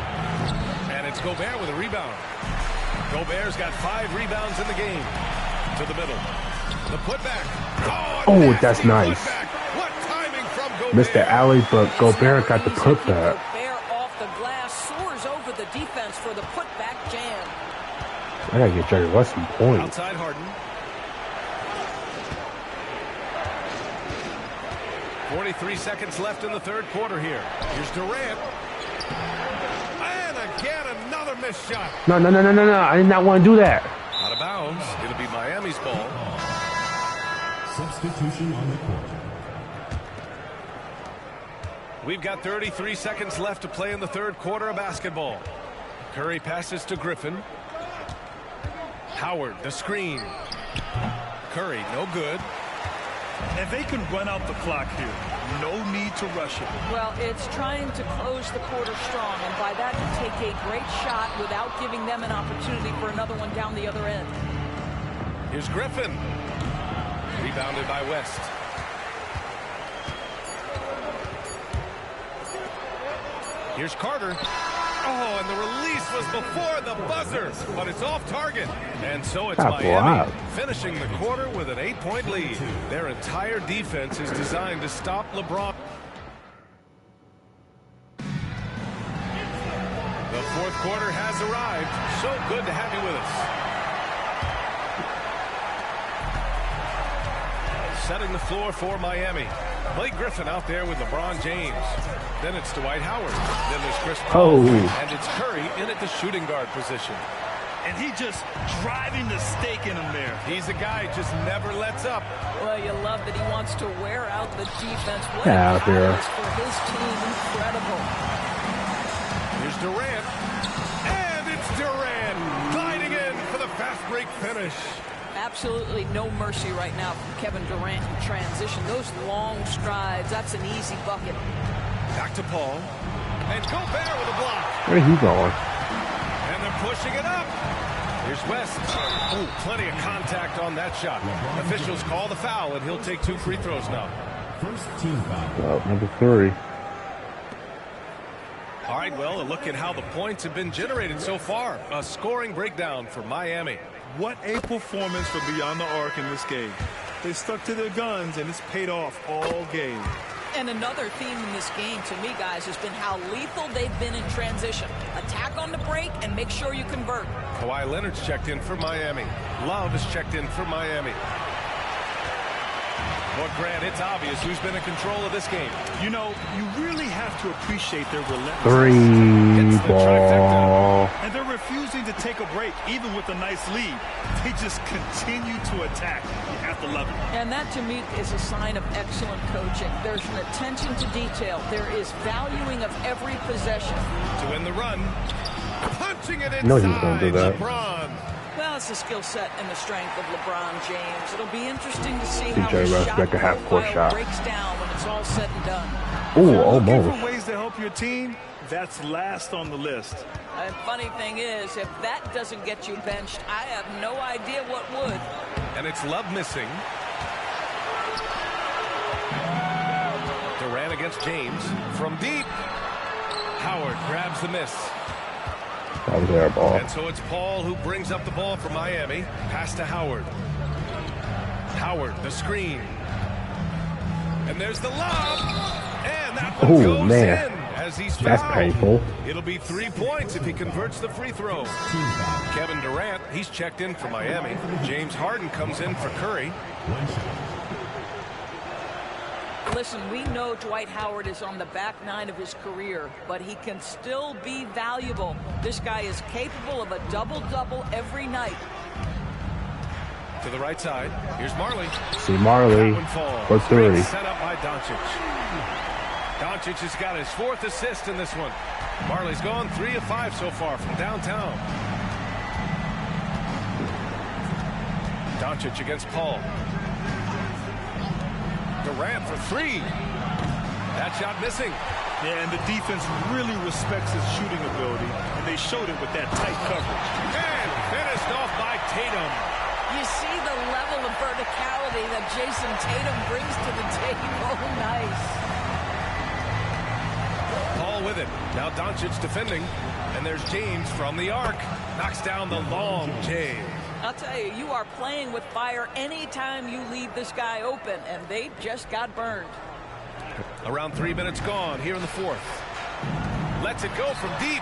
And it's Gobert with a rebound. Gobert's got 5 rebounds in the game. To the middle. The putback. Oh, that's nice. Putback. What timing from Gobert. Missed the alley, but Gobert got the putback. Gobert off the glass, soars over the defense for the putback jam. I gotta get Jerry West some points. Outside Harden. 43 seconds left in the third quarter here. Here's Durant. And again, another missed shot. No. I did not want to do that. Out of bounds. It'll be Miami's ball. Substitution on the court. We've got 33 seconds left to play in the third quarter of basketball. Curry passes to Griffin. Howard, the screen. Curry, no good. And they can run out the clock here. No need to rush it. Well, it's trying to close the quarter strong, and by that you take a great shot without giving them an opportunity for another one down the other end. Here's Griffin. Rebounded by West. Here's Carter. Oh, and the release was before the buzzer, but it's off target. And so it's Miami finishing the quarter with an 8-point lead. Their entire defense is designed to stop LeBron. The fourth quarter has arrived. So good to have you with us. Setting the floor for Miami. Blake Griffin out there with LeBron James. Then it's Dwight Howard. Then there's Chris Paul. And it's Curry in at the shooting guard position. And he just driving the stake in him there. He's a guy who just never lets up. Well, you love that he wants to wear out the defense. What a catalyst for his team. Incredible. Here's Durant. And it's Durant gliding in for the fast break finish. Absolutely no mercy right now from Kevin Durant in transition. Those long strides, that's an easy bucket. Back to Paul. And Gobert with a block. Where are you going? And they're pushing it up. Here's West. Oh, plenty of contact on that shot. Officials call the foul, and he'll take 2 free throws now. First team foul. Number 3. All right, well, a look at how the points have been generated so far. A scoring breakdown for Miami. What a performance from beyond the arc in this game. They stuck to their guns, and it's paid off all game. And another theme in this game, to me, guys, has been how lethal they've been in transition. Attack on the break and make sure you convert. Kawhi Leonard's checked in for Miami. Love is checked in for Miami. Well, Grant, it's obvious who's been in control of this game. You know, you really have to appreciate their relentless 3 ball. And they're refusing to take a break, even with a nice lead. They just continue to attack. You have to love it. And that, to me, is a sign of excellent coaching. There's an attention to detail. There is valuing of every possession. To win the run, punching it inside. No, he's going to do that. LeBron. Well, it's the skill set and the strength of LeBron James. It'll be interesting to see how DJ his Russ shot back a half-court profile shot. breaks down when it's all said and done. Ooh, Looking almost. for ways to help your team, that's last on the list. And funny thing is, if that doesn't get you benched, I have no idea what would. And it's Love missing. Durant against James from deep. Howard grabs the miss. That was air ball. And so it's Paul who brings up the ball for Miami. Pass to Howard. Howard, the screen. And there's the lob. And that one Oh, goes man. in as he's That's fouled. painful. It'll be 3 points if he converts the free throw. Team foul. Kevin Durant, he's checked in for Miami. James Harden comes in for Curry. 1 shot. Listen, we know Dwight Howard is on the back 9 of his career, but he can still be valuable. This guy is capable of a double-double every night. To the right side. Here's Marley. See Marley That one falls. for 3. Great set up by Doncic. Doncic has got his 4th assist in this one. Marley's gone 3 of 5 so far from downtown. Doncic against Paul. Durant for 3. That shot missing. Yeah, and the defense really respects his shooting ability, and they showed it with that tight coverage. And finished off by Tatum. You see the level of verticality that Jason Tatum brings to the table. Nice. Paul with it. Now Doncic defending. And there's James from the arc. Knocks down the long J. I'll tell you, you are playing with fire anytime you leave this guy open, and they just got burned. Around 3 minutes gone here in the 4th. Lets it go from deep.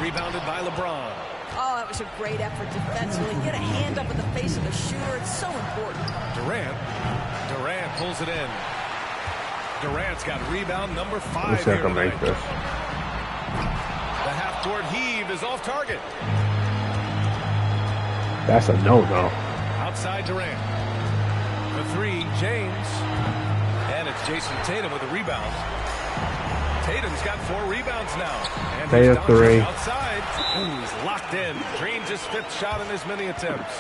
Rebounded by LeBron. Oh, that was a great effort defensively. Get a hand up in the face of the shooter. It's so important. Durant pulls it in. Durant's got rebound number 5 Let's here see if I can make tonight. this. The half-court heave is off target. That's a no-no. Outside Durant. The 3, James. And it's Jason Tatum with a rebound. Tatum's got 4 rebounds now. And Tatum here's Doncic 3. outside. Ooh, he's locked in. Dreams his 5th shot in as many attempts.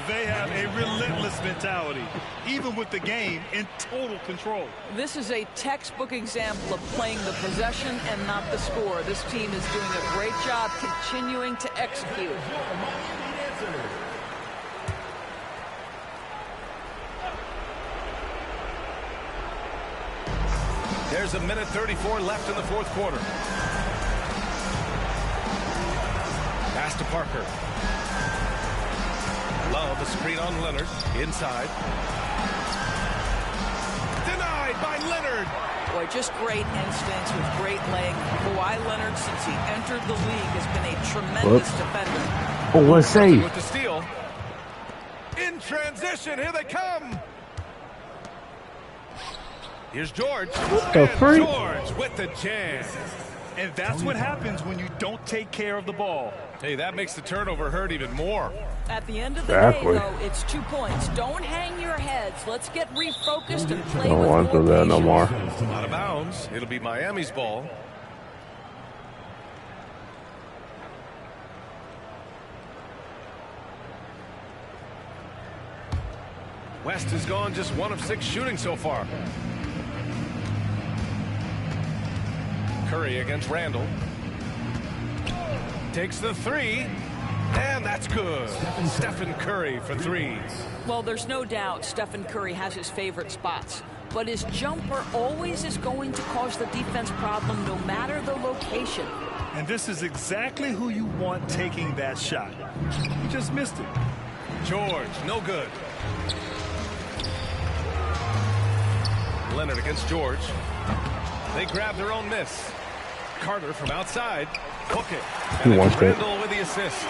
They have a relentless mentality, even with the game in total control. This is a textbook example of playing the possession and not the score. This team is doing a great job continuing to execute. There's a minute 34 left in the 4th quarter. Pass to Parker. Love, a screen on Leonard. Inside. Denied by Leonard. Boy, just great instincts with great leg. Kawhi Leonard, since he entered the league, has been a tremendous defender. Oh, what a save. With the steal. In transition, here they come. Here's George. the And freak? George with the jam. And that's what happens when you don't take care of the ball. Hey, that makes the turnover hurt even more. At the end of the Exactly. day, though, it's 2 points. Don't hang your heads. Let's get refocused and play Don't with want to do more that no patience. more. Out of bounds. It'll be Miami's ball. West has gone just 1 of 6 shooting so far. Curry against Randall. Takes the 3. And that's good. Stephen Curry for 3. Well, there's no doubt Stephen Curry has his favorite spots. but his jumper always is going to cause the defense problem no matter the location. And this is exactly who you want taking that shot. He just missed it. George, no good. Leonard against George. They grab their own miss. Carter from outside. Hook it. And it's Randall with the assist.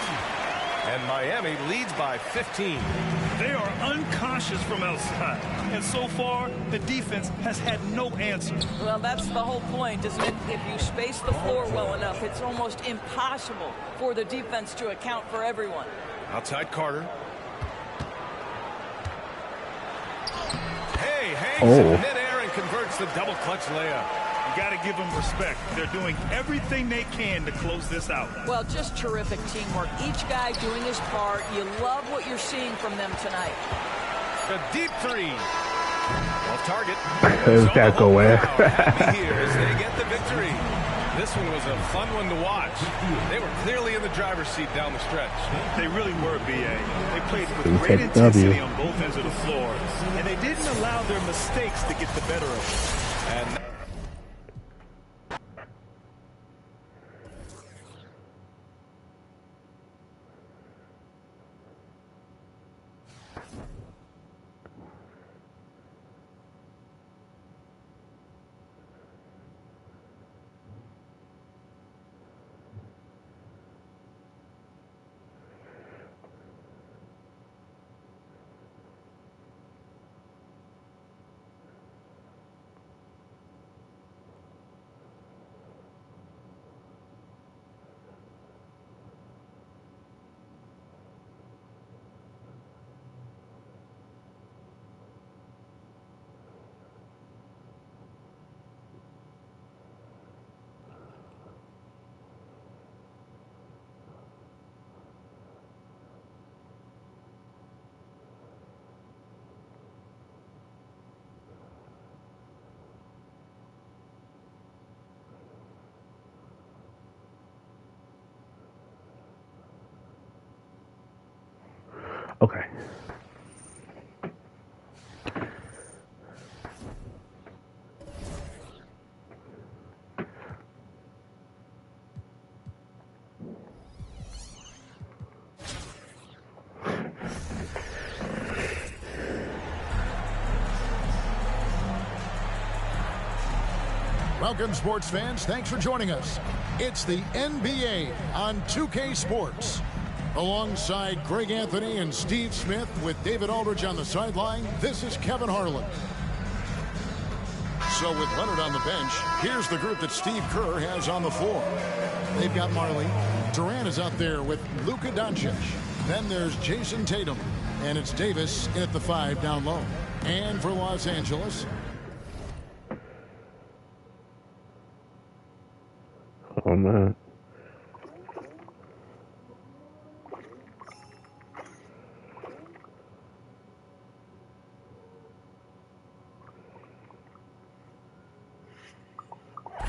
And Miami leads by 15. They are uncautious from outside. And so far, the defense has had no answer. Well, that's the whole point, isn't it? If you space the floor well enough, it's almost impossible for the defense to account for everyone. Outside Carter. Hey, hangs in midair and converts the double clutch layup. You got to give them respect. They're doing everything they can to close this out. Well, just terrific teamwork. Each guy doing his part. You love what you're seeing from them tonight. A deep three. Off target. Who's that going? Happy here as they get the victory. This one was a fun one to watch. They were clearly in the driver's seat down the stretch. They really were, B.A. They played with great intensity on both ends of the floor, and they didn't allow their mistakes to get the better of them. And Okay. Welcome, sports fans. Thanks for joining us. It's the NBA on 2K Sports. Alongside Greg Anthony and Steve Smith with David Aldridge on the sideline, this is Kevin Harlan. So with Leonard on the bench, here's the group that Steve Kerr has on the floor. They've got Marley. Durant is out there with Luka Doncic. Then there's Jason Tatum. And it's Davis in at the 5 down low. And for Los Angeles, oh man.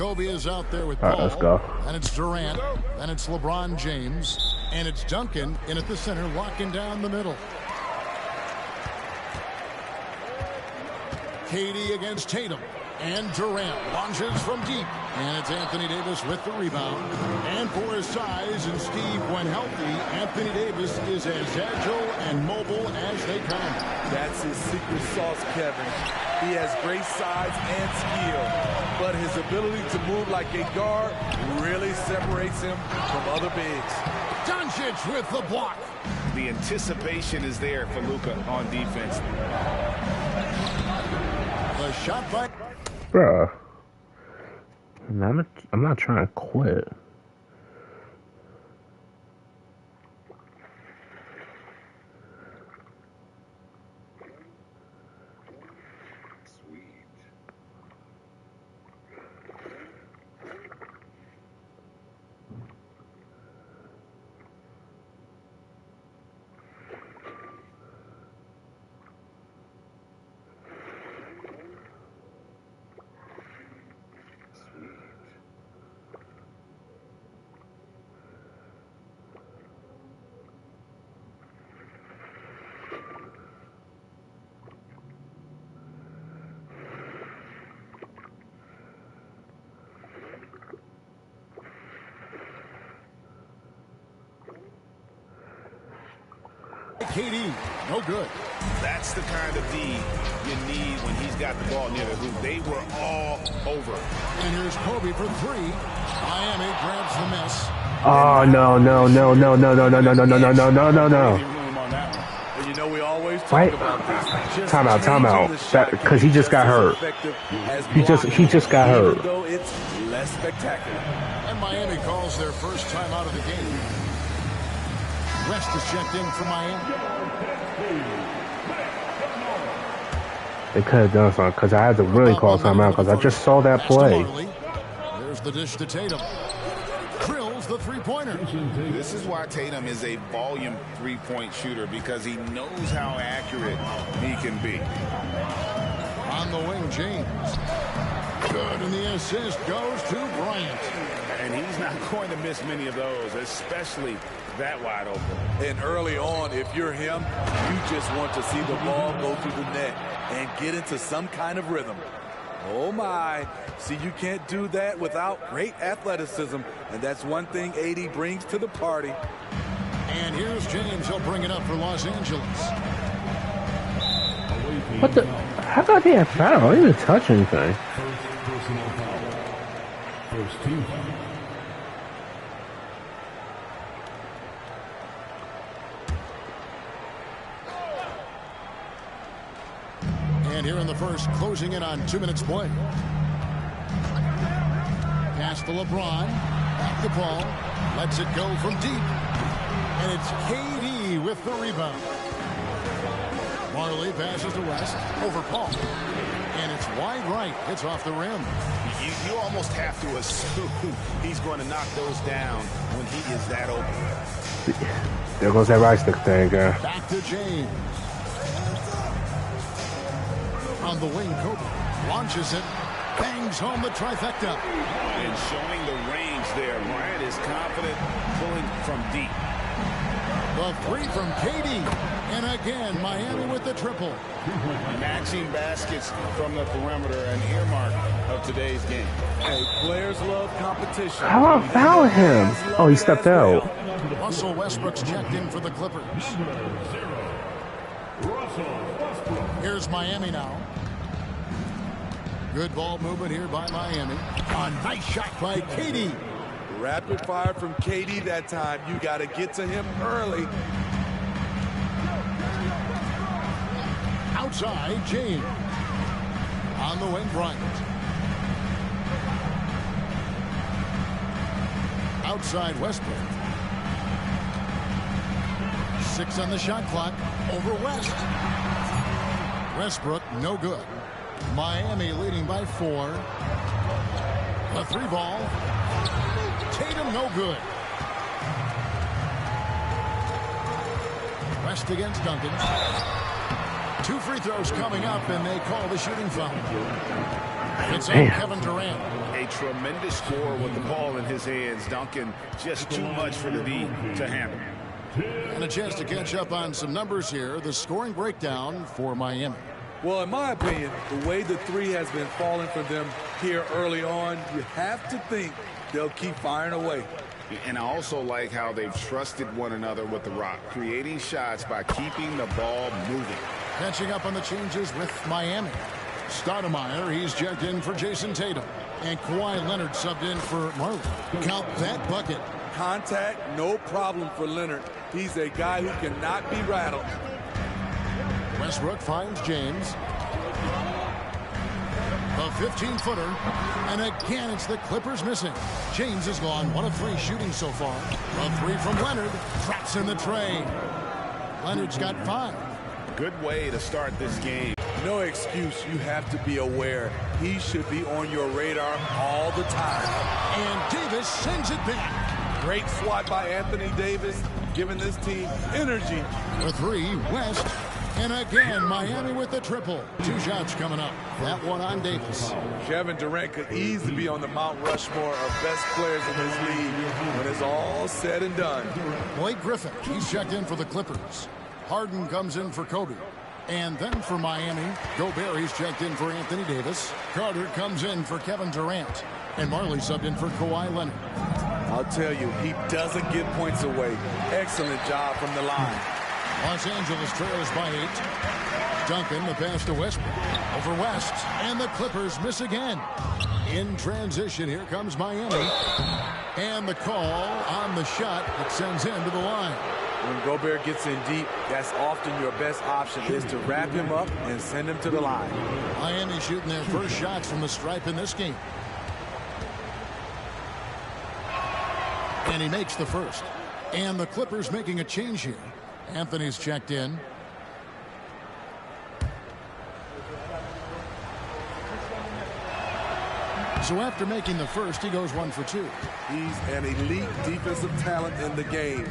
Kobe is out there with Paul. All right, let's go. And it's Durant. And it's LeBron James. And it's Duncan in at the center, locking down the middle. KD against Tatum. And Durant launches from deep. And it's Anthony Davis with the rebound. And for his size and Steve, when healthy, Anthony Davis is as agile and mobile as they come. That's his secret sauce, Kevin. He has great size and skill, but his ability to move like a guard really separates him from other bigs. Doncic with the block. the anticipation is there for Luka on defense. The shot by... Bruh. I'm not trying to quit. KD, no good. That's the kind of D you need when he's got the ball near the hoop. They were all over. And here's Kobe for three. Miami grabs the miss. Oh, no. You know, we always talk Right? about this. Timeout. Because he just got hurt. He just got hurt. Though it's less spectacular. And Miami calls their first time out of the game. West is checked in for Miami. They could have done something because I had to really call timeout because I just saw that play. There's the dish to Tatum. Drills the three-pointer. This is why Tatum is a volume three-point shooter, because he knows how accurate he can be. On the wing, James. Good, and the assist goes to Bryant. And he's not going to miss many of those, especially that wide open. And early on, if you're him, you just want to see the ball go through the net and get into some kind of rhythm. Oh, my. See, you can't do that without great athleticism, and that's one thing AD brings to the party. And here's James. He'll bring it up for Los Angeles. What the? How about they have foul? I didn't even touch anything. First personal foul. First team foul. And here in the first, closing in on 2 minutes play. Pass to LeBron. Back the ball. Lets it go from deep. And it's KD with the rebound. Marley passes to West. Over Paul. And it's wide right. It's off the rim. You almost have to assume he's going to knock those down when he is that open. There goes that right stick thing, guy. Back to James. On the wing, Kobe launches it, bangs home the trifecta. And showing the range there. Bryant is confident pulling from deep. The three from KD. And again, Miami with the triple. Matching baskets from the perimeter, an earmark of today's game. Hey, players love competition. How about foul him? Oh, he stepped out. Russell Westbrook's checked in for the Clippers. Here's Miami now. Good ball movement here by Miami. A nice shot by KD. Rapid fire from KD that time. You got to get to him early. Outside, James. On the wing, Bryant. Outside, Westbrook. 6 on the shot clock. Over West. Westbrook, no good. Miami leading by 4. The 3 ball. Tatum, no good. West against Duncan. 2 free throws coming up, and they call the shooting foul. It's on Kevin Durant. A tremendous score with the ball in his hands. Duncan, just too much for the D to handle. And a chance to catch up on some numbers here. The scoring breakdown for Miami. Well, in my opinion, the way the 3 has been falling for them here early on, you have to think they'll keep firing away. And I also like how they've trusted one another with the rock, creating shots by keeping the ball moving. Catching up on the changes with Miami. Stoudemire, he's checked in for Jason Tatum. And Kawhi Leonard subbed in for Marley. Count that bucket. Contact, no problem for Leonard. He's a guy who cannot be rattled. Westbrook finds James. A 15-footer. And again, it's the Clippers missing. James has gone 1 of 3 shooting so far. A 3 from Leonard. Traps in the tray. Leonard's got 5. Good way to start this game. No excuse. You have to be aware. He should be on your radar all the time. And Davis sends it back. Great swat by Anthony Davis, giving this team energy. The 3, West. And again, Miami with the triple. 2 shots coming up. That one on Davis. Kevin Durant could easily be on the Mount Rushmore of best players in this league when it's all said and done. Blake Griffin, he's checked in for the Clippers. Harden comes in for Kobe. And then for Miami, Gobert, he's checked in for Anthony Davis. Carter comes in for Kevin Durant. And Marley subbed in for Kawhi Leonard. I'll tell you, he doesn't give points away. Excellent job from the line. Los Angeles trails by 8. Duncan, the pass to Westbrook. Over West, and the Clippers miss again. In transition, here comes Miami. And the call on the shot that sends him to the line. When Gobert gets in deep, that's often your best option, is to wrap him up and send him to the line. Miami shooting their first shots from the stripe in this game. And he makes the first. And the Clippers making a change here. Anthony's checked in. So after making the first, he goes 1 for 2. He's an elite defensive talent in the game.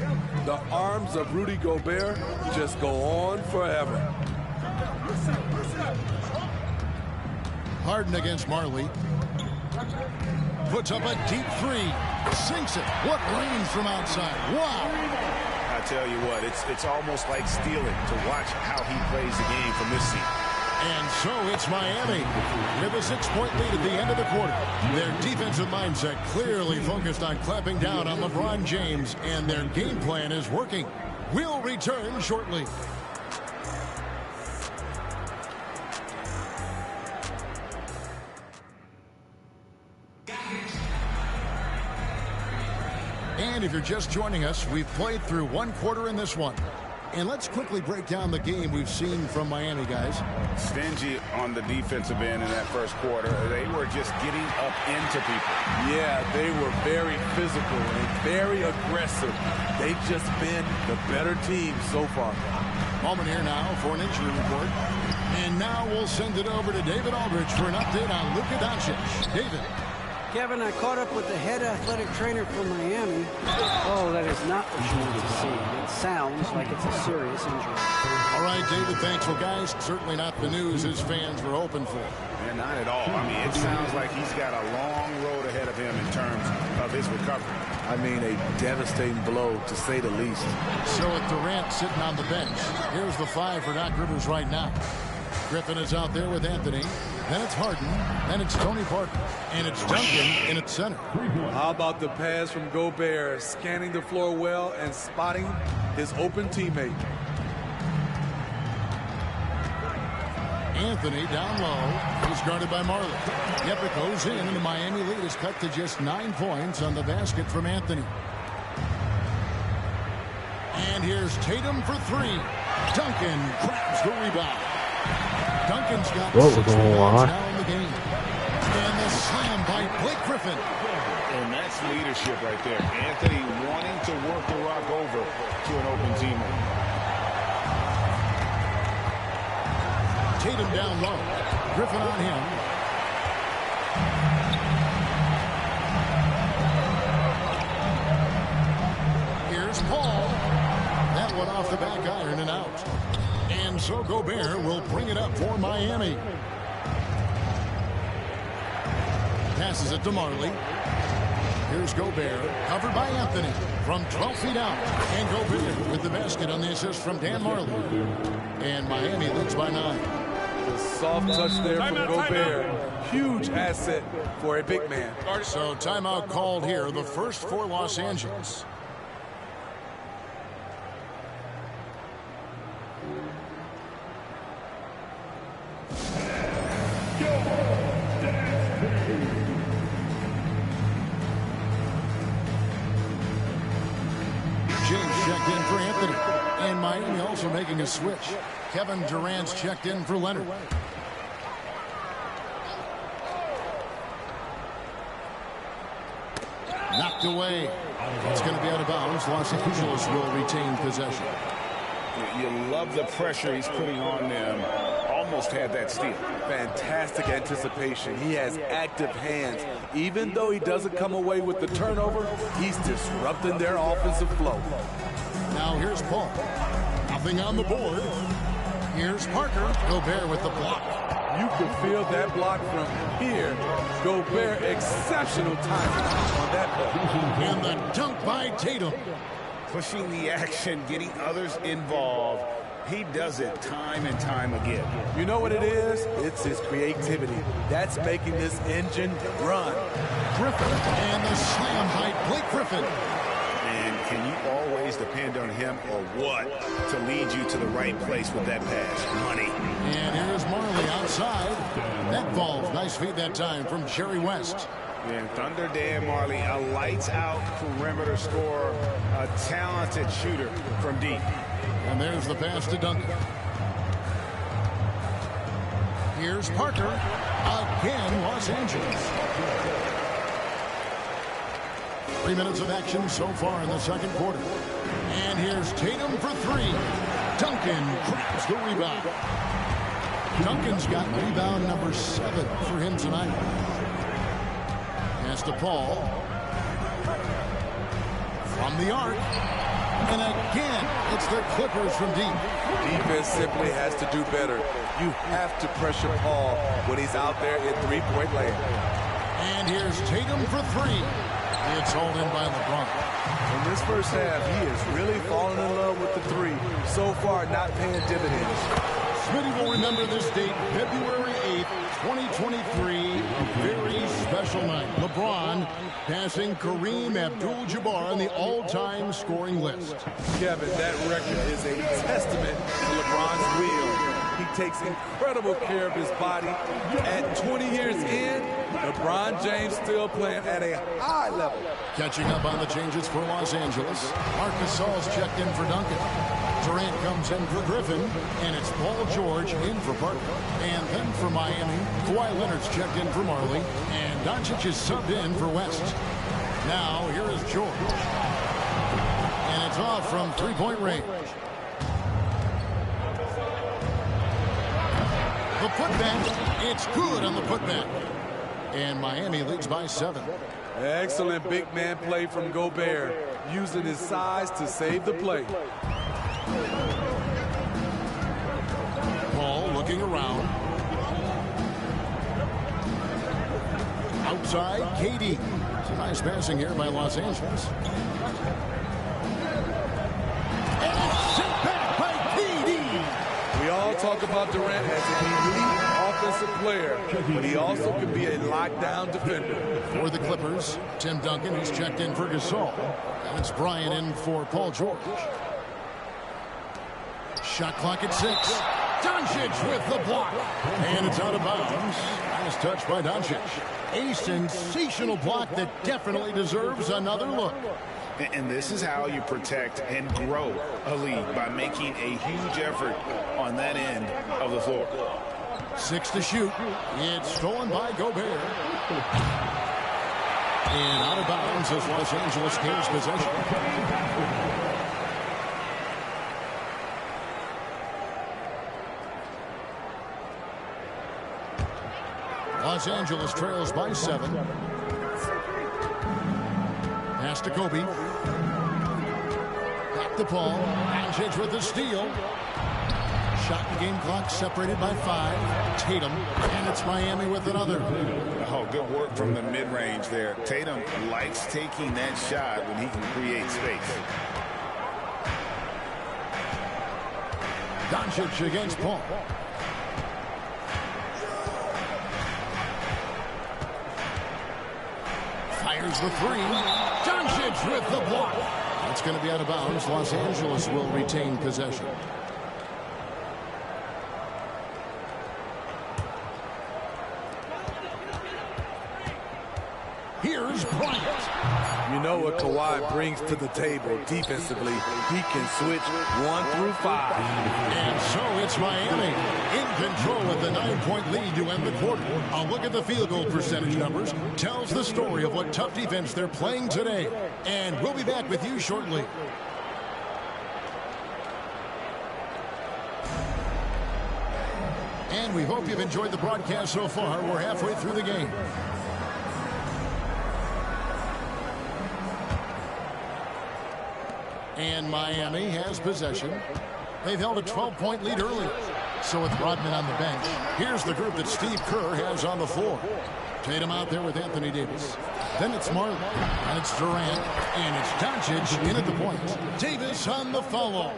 The arms of Rudy Gobert just go on forever. Harden against Marley. Puts up a deep 3. Sinks it. What range from outside. Wow. I tell you what, it's almost like stealing to watch how he plays the game from this seat. And so it's Miami with a 6-point lead at the end of the quarter. Their defensive mindset clearly focused on clamping down on LeBron James, and their game plan is working. We'll return shortly. And if you're just joining us, we've played through 1 quarter in this one. And let's quickly break down the game we've seen from Miami, guys. Stingy on the defensive end in that first quarter. They were just getting up into people. Yeah, they were very physical and very aggressive. They've just been the better team so far. Moment here now for an injury report. And now we'll send it over to David Aldridge for an update on Luka Doncic. David. Kevin, I caught up with the head athletic trainer from Miami. Oh, that is not what you want to see. It sounds like it's a serious injury. All right, David, thanks. Well, guys, certainly not the news his fans were hoping for. And not at all. I mean, it sounds like he's got a long road ahead of him in terms of his recovery. I mean, a devastating blow, to say the least. So with Durant sitting on the bench, here's the 5 for Doc Rivers right now. Griffin is out there with Anthony. Then it's Harden. Then it's Tony Parker. And it's Duncan in its center. How about the pass from Gobert, scanning the floor well and spotting his open teammate. Anthony down low. He's guarded by Marley. Yep, it goes in, and the Miami lead is cut to just 9 points on the basket from Anthony. And here's Tatum for 3. Duncan grabs the rebound. Duncan's got 6 rebounds now in the game. And the slam by Blake Griffin. And that's leadership right there. Anthony wanting to work the rock over to an open teammate. Tatum down low. Griffin on him. Here's Paul. That one off the back iron and out. And so Gobert will bring it up for Miami. Passes it to Marley. Here's Gobert, covered by Anthony from 12 feet out. And Gobert with the basket on the assist from Dan Marley. And Miami leads by 9. A soft touch there from Gobert. Huge asset for a big man. So timeout called here, the first for Los Angeles. Miami also making a switch. Kevin Durant's checked in for Leonard. Knocked away. It's going to be out of bounds. Los Angeles will retain possession. You love the pressure he's putting on them. Almost had that steal. Fantastic anticipation. He has active hands. Even though he doesn't come away with the turnover, he's disrupting their offensive flow. Now here's Paul. Nothing on the board. Here's Parker. Gobert with the block. You can feel that block from here. Gobert, exceptional timing on that play. And the dunk by Tatum. Pushing the action, getting others involved. He does it time and time again. You know what it is? It's his creativity. That's making this engine run. Griffin and the slam by Blake Griffin. And can you always always depend on him or what to lead you to the right place with that pass. Money. And here's Marley outside. That falls. Nice feed that time from Jerry West. And Thunder Dan Marley, a lights-out perimeter scorer, a talented shooter from deep. And there's the pass to Duncan. Here's Parker. Again, Los Angeles. 3 minutes of action so far in the second quarter. And here's Tatum for three. Duncan grabs the rebound. Duncan's got rebound number 7 for him tonight. Pass to Paul. From the arc. And again, it's the Clippers from deep. Defense simply has to do better. You have to pressure Paul when he's out there in three-point land. And here's Tatum for three. It's hauled in by LeBron. In this first half, he is really falling in love with the three. So far, not paying dividends. Smitty will remember this date, February 8th, 2023, a very special night. LeBron passing Kareem Abdul-Jabbar on the all-time scoring list. Kevin, that record is a testament to LeBron's will. He takes incredible care of his body. At 20 years in, LeBron James still playing at a high level. Catching up on the changes for Los Angeles. Marc Gasol's checked in for Duncan. Durant comes in for Griffin, and it's Paul George in for Parker. And then for Miami, Kawhi Leonard's checked in for Marley, and Doncic is subbed in for West. Now, here is George. And it's off from three-point range. The putback, it's good on the putback. And Miami leads by 7. Excellent big man play from Gobert, using his size to save the play. Paul looking around. Outside, KD. It's a nice passing here by Los Angeles. And it's sent back by KD. We all talk about Durant as an elite offensive player, but he also can be a lockdown defender. For the Clippers, Tim Duncan, who's checked in for Gasol. And it's Bryant in for Paul George. Shot clock at 6. Doncic with the block. And it's out of bounds. Nice touch by Doncic. A sensational block that definitely deserves another look. And this is how you protect and grow a lead, by making a huge effort on that end of the floor. 6 to shoot. It's stolen by Gobert. And out of bounds as Los Angeles gains possession. Los Angeles trails by 7. Pass to Kobe. Back to Paul. Doncic with the steal. Shot and game clock separated by 5. Tatum. And it's Miami with another. Oh, good work from the mid-range there. Tatum likes taking that shot when he can create space. Doncic against Paul. Fires the 3. Doncic with the block. That's going to be out of bounds. Los Angeles will retain possession. Here's Bryant. You know what Kawhi brings to the table defensively. He can switch 1 through 5. And so it's Miami in control with the 9-point lead to end the quarter. A look at the field goal percentage numbers tells the story of what tough defense they're playing today. And we'll be back with you shortly. And we hope you've enjoyed the broadcast so far. We're halfway through the game. And Miami has possession. They've held a 12-point lead earlier. So with Rodman on the bench, here's the group that Steve Kerr has on the floor. Tatum out there with Anthony Davis. Then it's Marley, and it's Durant, and it's Doncic in at the point. Davis on the follow.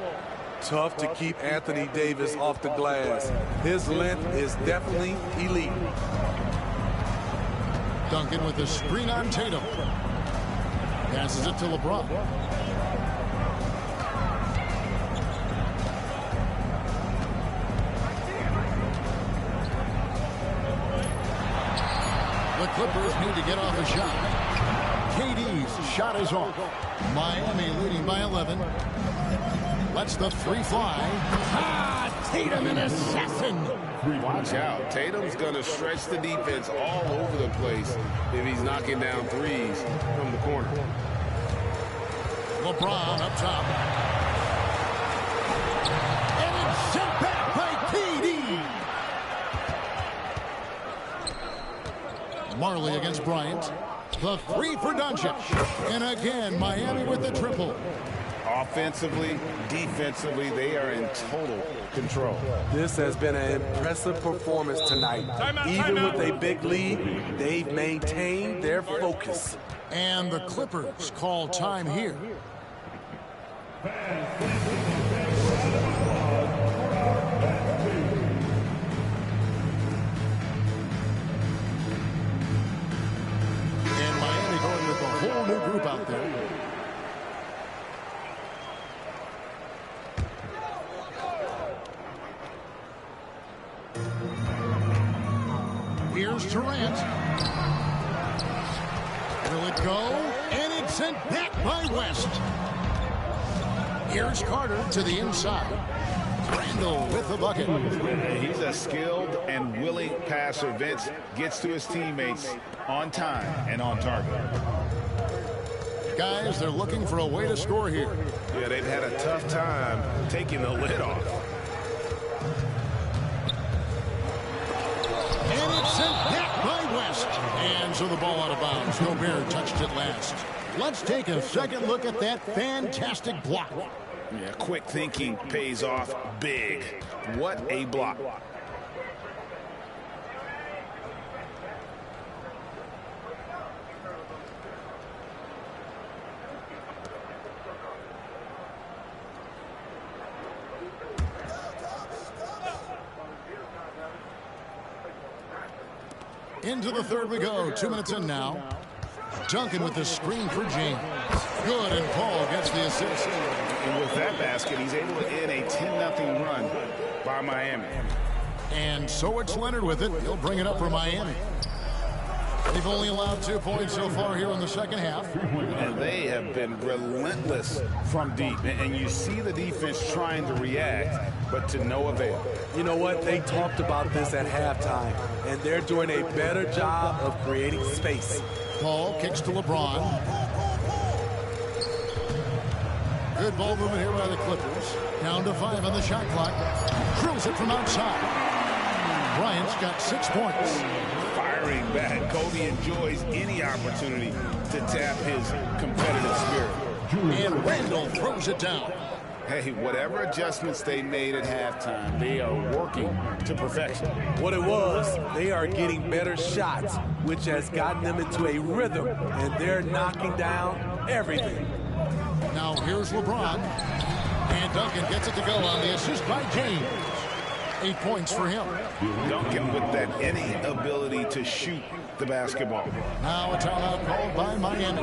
Tough to keep Anthony Davis off the glass. His length is definitely elite. Duncan with the screen on Tatum. Passes it to LeBron. Clippers need to get off a shot. KD's shot is off. Miami leading by 11. Lets the three fly. Tatum, an assassin. Watch out. Tatum's going to stretch the defense all over the place if he's knocking down threes from the corner. LeBron up top. And it's sent back by KD. Marley against Bryant. The three for Doncic. And again, Miami with the triple. Offensively, defensively, they are in total control. This has been an impressive performance tonight. Even with a big lead, they've maintained their focus. And the Clippers call time here. And Miami going with a whole new group out there. Here's Durant. Will it go? And it's sent back by West. Here's Carter to the inside. Randall with the bucket. He's a skilled and willing passer. Vince gets to his teammates on time and on target. Guys, they're looking for a way to score here. Yeah, they've had a tough time taking the lid off. And it's sent back by West. And so the ball out of bounds. Gobert touched it last. Let's take a second look at that fantastic block. Yeah, quick thinking pays off big. What a block. Into the third we go. 2 minutes in now. Duncan with the screen for James. Good, and Paul gets the assist. And with that basket, he's able to end a 10-0 run by Miami. And so it's Leonard with it. He'll bring it up for Miami. They've only allowed 2 points so far here in the second half. And they have been relentless from deep. And you see the defense trying to react, but to no avail. You know what? They talked about this at halftime, and they're doing a better job of creating space. Paul kicks to LeBron. Good ball movement here by the Clippers. Down to 5 on the shot clock. Drills it from outside. Bryant's got 6 points. Firing back. Kobe enjoys any opportunity to tap his competitive spirit. And Randall throws it down. Hey, whatever adjustments they made at halftime, they are working to perfection. What it was, they are getting better shots, which has gotten them into a rhythm, and they're knocking down everything. Now here's LeBron. And Duncan gets it to go on the assist by James. 8 points for him. Duncan with that innate ability to shoot the basketball. Now a timeout called by Miami.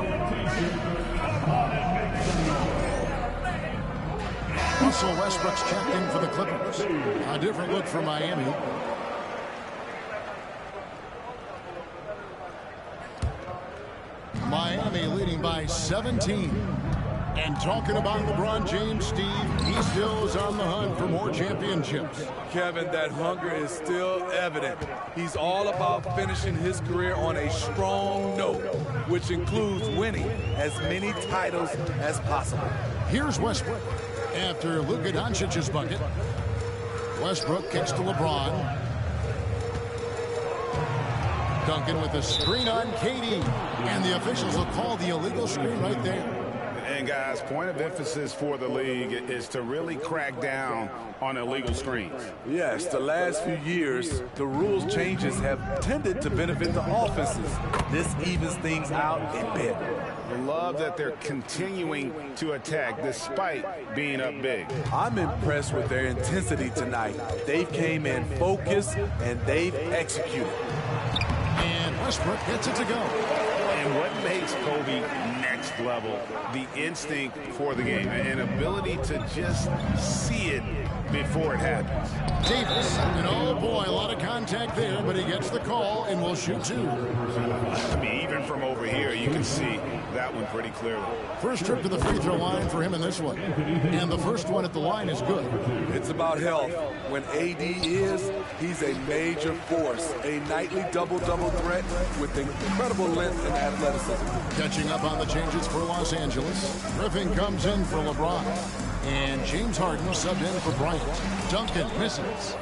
Russell Westbrook's checked in for the Clippers. A different look for Miami. Miami leading by 17. And talking about LeBron James, Steve, he still is on the hunt for more championships. Kevin, that hunger is still evident. He's all about finishing his career on a strong note, which includes winning as many titles as possible. Here's Westbrook. After Luka Doncic's bucket, Westbrook kicks to LeBron. Duncan with the screen on KD. And the officials will call the illegal screen right there. And guys, point of emphasis for the league is to really crack down on illegal screens. Yes, the last few years, the rules changes have tended to benefit the offenses. This evens things out a bit. I love that they're continuing to attack despite being up big. I'm impressed with their intensity tonight. They came in focused and they've executed. And Westbrook gets it to go. And what makes Kobe next next level. The instinct for the game, an ability to just see it before it happens. Davis, and oh boy, a lot of contact there, but he gets the call and will shoot two. I mean, even from over here, you can see that one pretty clearly. First trip to the free throw line for him in this one. And the first one at the line is good. It's about health. When AD is, he's a major force. A nightly double-double threat with incredible length and athleticism. Catching up on the changes for Los Angeles. Griffin comes in for LeBron. And James Harden subbed in for Bryant. Duncan misses.